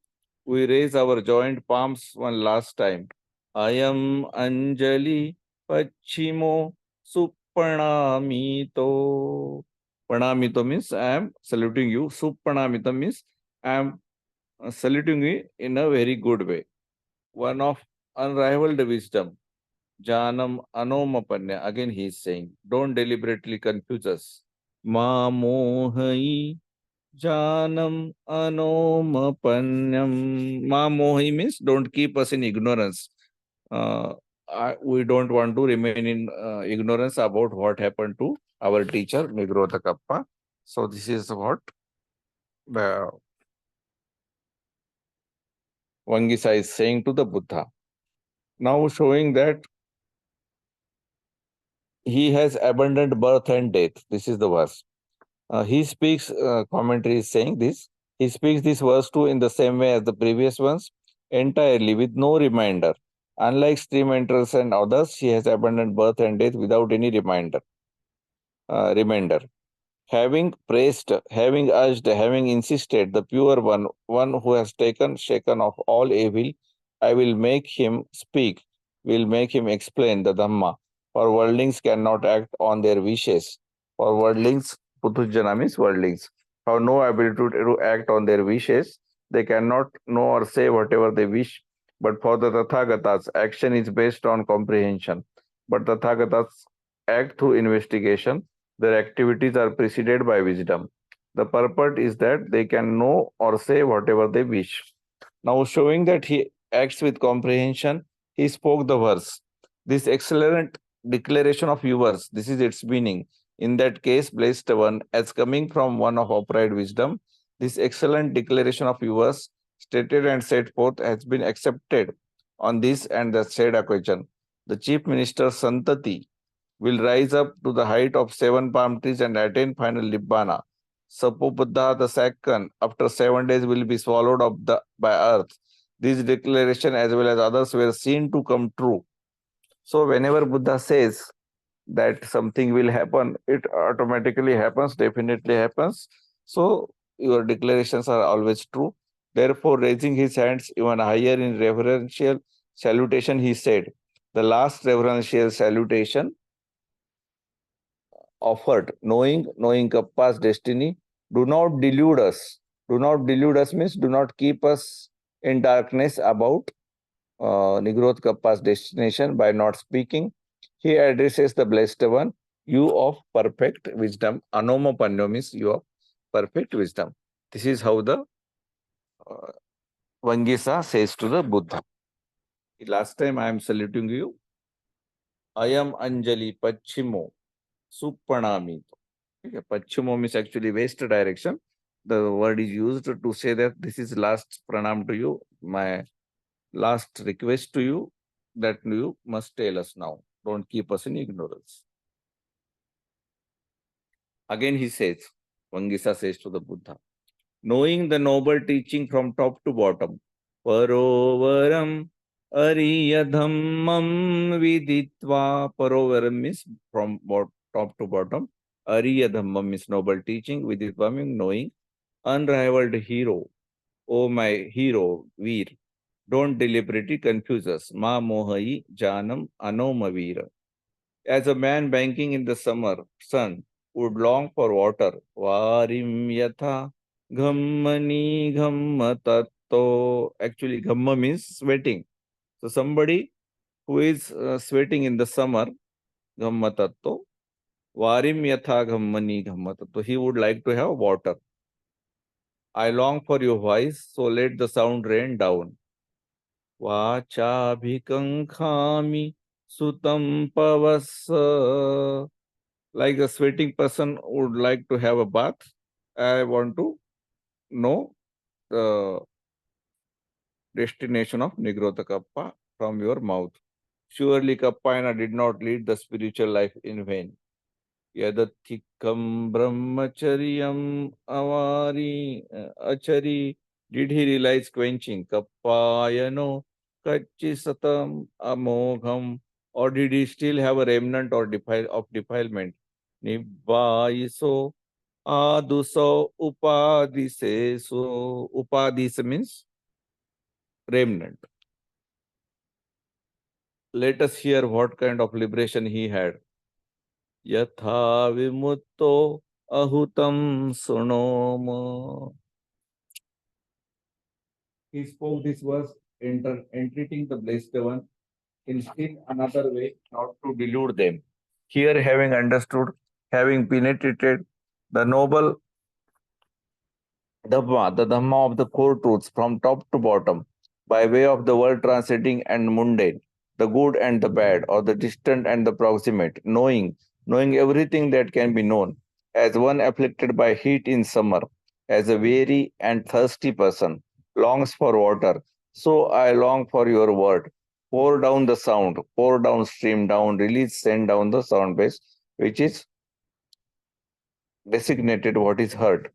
We raise our joint palms one last time. Ayam Anjali Pachimo Supranamito. Pranamito means I am saluting you. Supranamito means I am saluting you in a very good way. One of unrivaled wisdom. Janam Anomapanya. Again he is saying, don't deliberately confuse us. Ma mohai Janam Anomapanyam. Ma mohi means don't keep us in ignorance. Uh, we don't want to remain in ignorance about what happened to our teacher, Nigrodhakappa. So this is what the Vaṅgīsa is saying to the Buddha. Now showing that he has abandoned birth and death. This is the verse. He speaks, commentary is saying this. He speaks this verse too in the same way as the previous ones, entirely with no reminder. Unlike stream enterers and others, he has abandoned birth and death without any reminder. Having praised, having urged, having insisted, the pure one who has shaken off all evil, I will make him speak, will make him explain the Dhamma. For worldlings cannot act on their wishes. For worldlings, Puthujjana means worldlings, have no ability to act on their wishes. They cannot know or say whatever they wish. But for the Tathagatas, action is based on comprehension. But Tathagatas act through investigation. Their activities are preceded by wisdom. The purport is that they can know or say whatever they wish. Now, showing that he acts with comprehension, he spoke the verse. This excellent declaration of yours, this is its meaning. In that case, blessed one, as coming from one of upright wisdom, this excellent declaration of yours, stated and set forth, has been accepted on this and the said occasion. The chief minister Santati will rise up to the height of 7 palm trees and attain final nibbana. Sapobuddha the second, after 7 days, will be swallowed up by earth. This declaration, as well as others, were seen to come true. So, whenever Buddha says that something will happen, it automatically happens, definitely happens. So, your declarations are always true. Therefore, raising his hands even higher in reverential salutation, he said, the last reverential salutation offered, knowing Kappa's destiny, do not delude us. Do not delude us means do not keep us in darkness about Nigrodhakappa's destination by not speaking. He addresses the blessed one, you of perfect wisdom. Anomapanyo means you of perfect wisdom. This is how the Vaṅgīsa says to the Buddha. Last time I am saluting you. Ayam Anjali Pachimo Supranami. Okay, Pachimo means actually west direction. The word is used to say that this is last pranam to you, my last request to you, that you must tell us now. Don't keep us in ignorance. Again he says, Vaṅgīsa says to the Buddha, knowing the noble teaching from top to bottom, Parovaram Ariyadhammam Viditva. Parovaram means from top to bottom. Ariyadhammam means noble teaching. Viditva means knowing. Unrivaled hero, O my hero, Veer, don't deliberately confuse us. Ma mohai janam anomavira. As a man banking in the summer sun would long for water, varim yatha ghammani ghammatatto. Actually, ghamma means sweating. So somebody who is sweating in the summer, ghammatatto, varim yatha ghammani ghammatatto. He would like to have water. I long for your voice, so let the sound rain down. Vachabhikankhami sutam pavassa. Like a sweating person would like to have a bath, I want to know the destination of Nigrodhakappa from your mouth. Surely Kappayana did not lead the spiritual life in vain. Yadathikam brahmacharyam avari achari. Did he realize quenching? Kappayano kachisatam amogham. Or did he still have a remnant or of defilement? Nibbaiso aduso upadiseso. Upadisa means remnant. Let us hear what kind of liberation he had. Yatha vimutto ahutam sunoma. He spoke this verse, entreating the blessed one in still another way, not to delude them. Here, having understood, having penetrated the noble Dhamma, the Dhamma of the core truths from top to bottom, by way of the world transcending and mundane, the good and the bad, or the distant and the proximate, knowing everything that can be known, as one afflicted by heat in summer, as a weary and thirsty person longs for water, so I long for your word. Pour down the sound, pour down, stream down, release, send down the sound base, which is designated what is heard.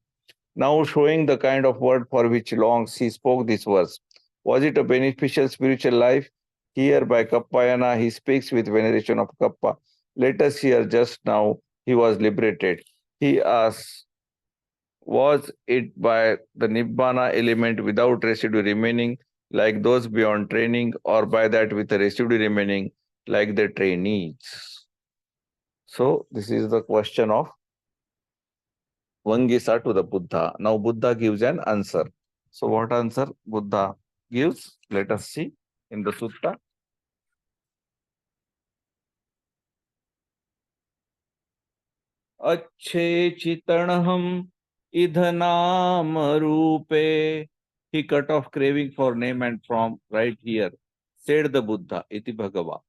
Now showing the kind of word for which longs, he spoke this verse. Was it a beneficial spiritual life? Here by Kappayana, he speaks with veneration of Kappa. Let us hear just now, he was liberated. He asks, was it by the nibbana element without residue remaining, like those beyond training, or by that with the residue remaining, like the trainees? So, this is the question of Vaṅgīsa to the Buddha. Now Buddha gives an answer. So what answer Buddha gives? Let us see in the sutta. Acche chitanaham idhanam rupe. He cut off craving for name and form right here. Said the Buddha, iti bhagava.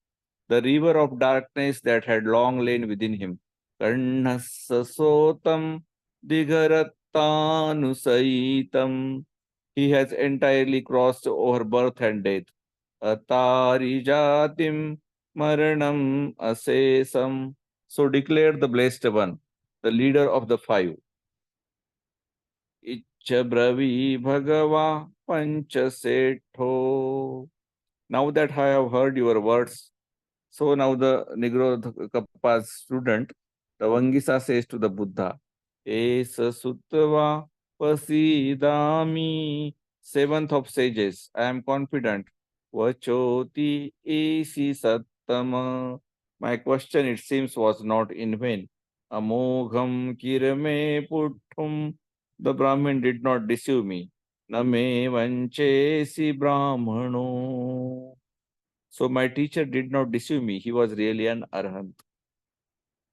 The river of darkness that had long lain within him. Karnasa sotam digarattanusaitam. He has entirely crossed over birth and death. Atari jatim maranam asesam. So declared the blessed one, the leader of the five. Icha bravi bhagava panchasetho. Now that I have heard your words, so now the Nigrodhakappa's student, the Vaṅgīsa says to the Buddha, Esa suttva pasidami. Seventh of sages, I am confident. Vachoti esi sattama. My question, it seems, was not in vain. Amogham kirame putthum. The Brahmin did not deceive me. Name vanchesi brahmano. So my teacher did not deceive me. He was really an arahant.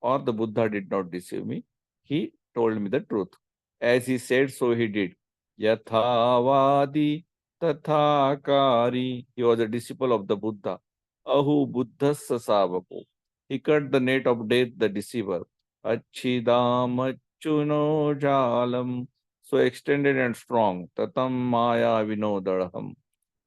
Or the Buddha did not deceive me. He told me the truth. As he said, so he did. Yathavadi tathakari. He was a disciple of the Buddha. Ahu buddhassa savako. He cut the net of death, the deceiver. Achidam achuno jalam. So extended and strong. Tatam maya vinodadham.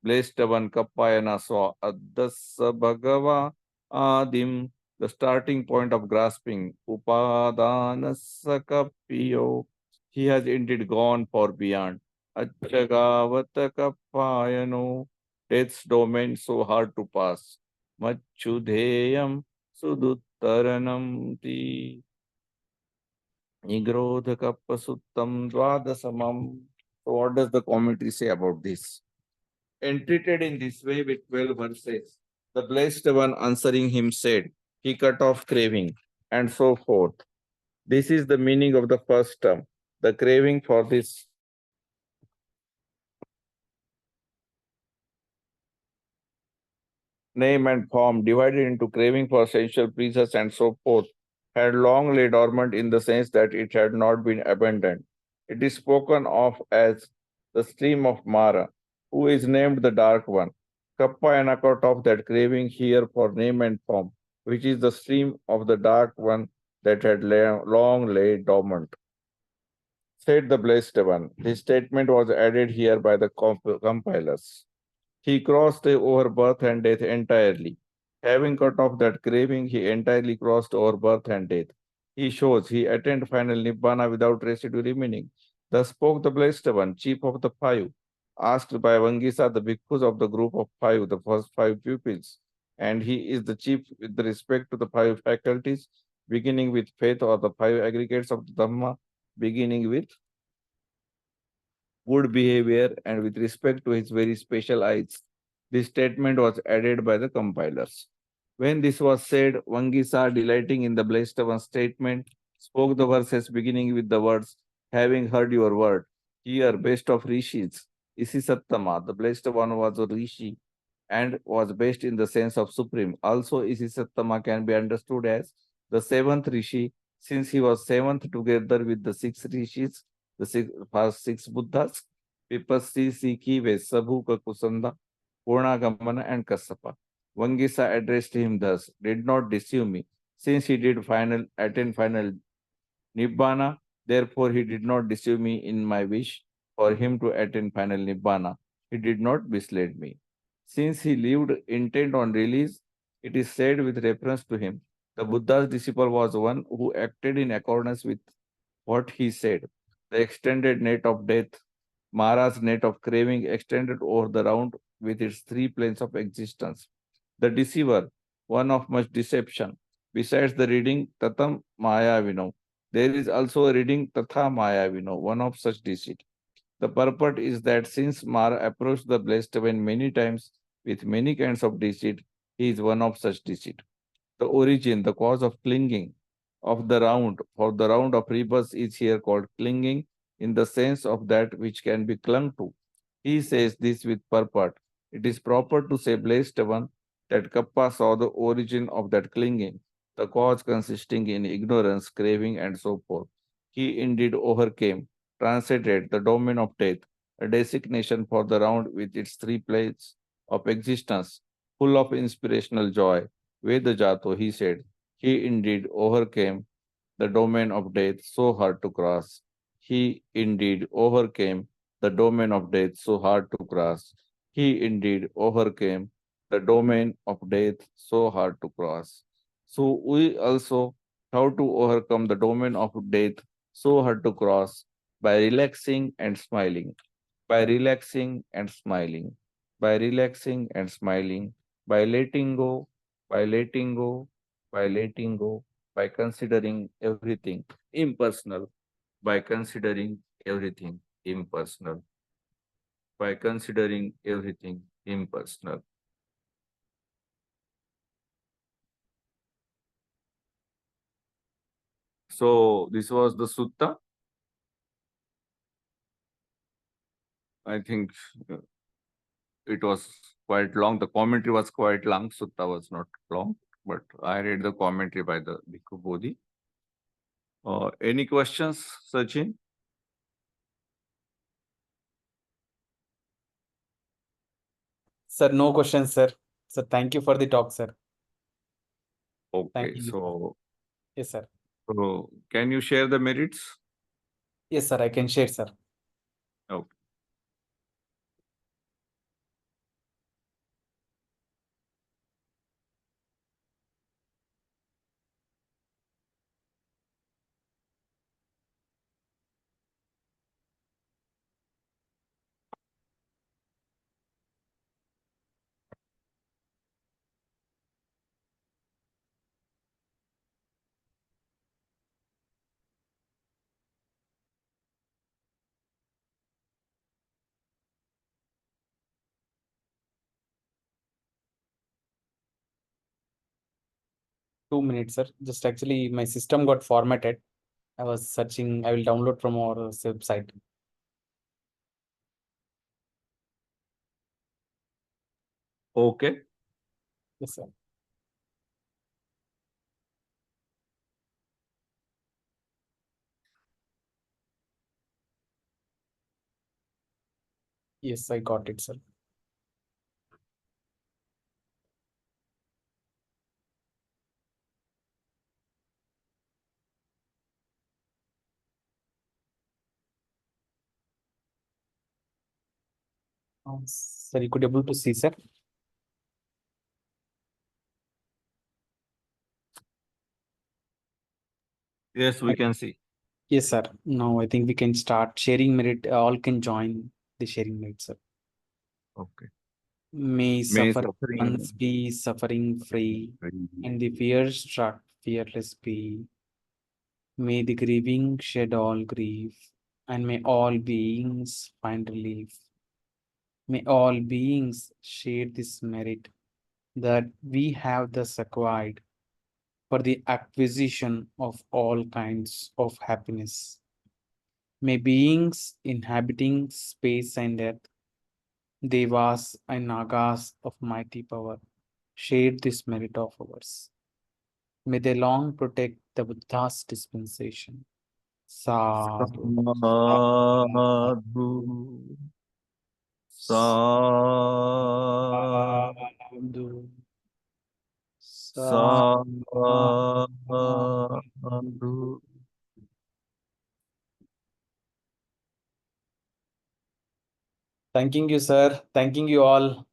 Blessed one Kappayana saw Addasa Bhagava Adim, the starting point of grasping, Upadanasa Kappiyo. He has indeed gone for beyond. Aggāḷavata Kappayano, death's domain so hard to pass. Machudheyam Suduttaranam Ti. Nigrodhakappa Suttam Dvadasamam. So what does the commentary say about this? Entreated in this way with 12 verses, the blessed one answering him said, he cut off craving, and so forth. This is the meaning of the first term. The craving for this name and form, divided into craving for sensual pleasures and so forth, had long lay dormant in the sense that it had not been abandoned. It is spoken of as the stream of Mara, who is named the Dark One. Kappa, on account of that craving here for name and form, which is the stream of the dark one that had long lay dormant. Said the blessed one. This statement was added here by the compilers. He crossed over birth and death entirely. Having cut off that craving, he entirely crossed over birth and death. He shows he attained final nibbana without residue remaining. Thus spoke the blessed one, chief of the five, asked by Vaṅgīsa, the bhikkhus of the group of five, the first five pupils. And he is the chief with respect to the five faculties, beginning with faith, or the five aggregates of the Dhamma, beginning with good behavior, and with respect to his very special eyes. This statement was added by the compilers. When this was said, Vaṅgīsa, delighting in the blessed one's statement, spoke the verses beginning with the words, having heard your word, here, best of rishis, Isisattama, the blessed one was a rishi and was based in the sense of supreme. Also, Isisattama can be understood as the seventh rishi, since he was seventh together with the six rishis, the first six Buddhas, Vipassi, Sikhi, Vesabhuka, Kusanda, Purnagamana, and Kassapa. Vaṅgīsa addressed him thus, did not deceive me, since he did attain final Nibbana, therefore he did not deceive me in my wish for him to attain final Nibbana. He did not mislead me. Since he lived intent on release, it is said with reference to him, the Buddha's disciple was one who acted in accordance with what he said. The extended net of death, Mara's net of craving, extended over the round with its three planes of existence. The deceiver, one of much deception. Besides the reading Tatam Maya Vino, there is also a reading Tatha Maya Vino, one of such deceit. The purport is that since Mara approached the blessed one many times with many kinds of deceit, he is one of such deceit. The origin, the cause of clinging of the round, for the round of rebirth is here called clinging in the sense of that which can be clung to. He says this with purport. It is proper to say, blessed one, that Kappa saw the origin of that clinging, the cause consisting in ignorance, craving, and so forth. He indeed overcame, transcended the domain of death, a designation for the round with its three planes of existence, full of inspirational joy. Vedajato, he said, he indeed overcame the domain of death so hard to cross. He indeed overcame the domain of death so hard to cross. He indeed overcame the domain of death so hard to cross. So we also have to overcome the domain of death so hard to cross by relaxing and smiling, by relaxing and smiling, by relaxing and smiling, by letting go, by letting go, by letting go, by considering everything impersonal, by considering everything impersonal, by considering everything impersonal. So this was the sutta. I think it was quite long. The commentary was quite long. Sutta was not long, but I read the commentary by the Bhikkhu Bodhi. Any questions, Sachin? Sir, no questions, sir. So thank you for the talk, sir. Thank Okay, you. so Yes, sir. can you share the merits? Yes, sir. I can share, sir. Okay. Two minutes, sir. Just actually, my system got formatted. I was searching. I will download from our website. Okay. Yes, sir. Yes, I got it, sir. Sir, you could able to see, sir? Yes, we can see. Yes, sir. Now I think we can start sharing merit. All can join the sharing merit, sir. Okay. May May suffering suffering ones be suffering free, and the fear struck fearless be. May the grieving shed all grief, and may all beings find relief. May all beings share this merit that we have thus acquired for the acquisition of all kinds of happiness. May beings inhabiting space and earth, devas and nagas of mighty power, share this merit of ours. May they long protect the Buddha's dispensation. Sadhu. Sadhu. Sadhu. Sadhu. Thanking you, sir. Thanking you all.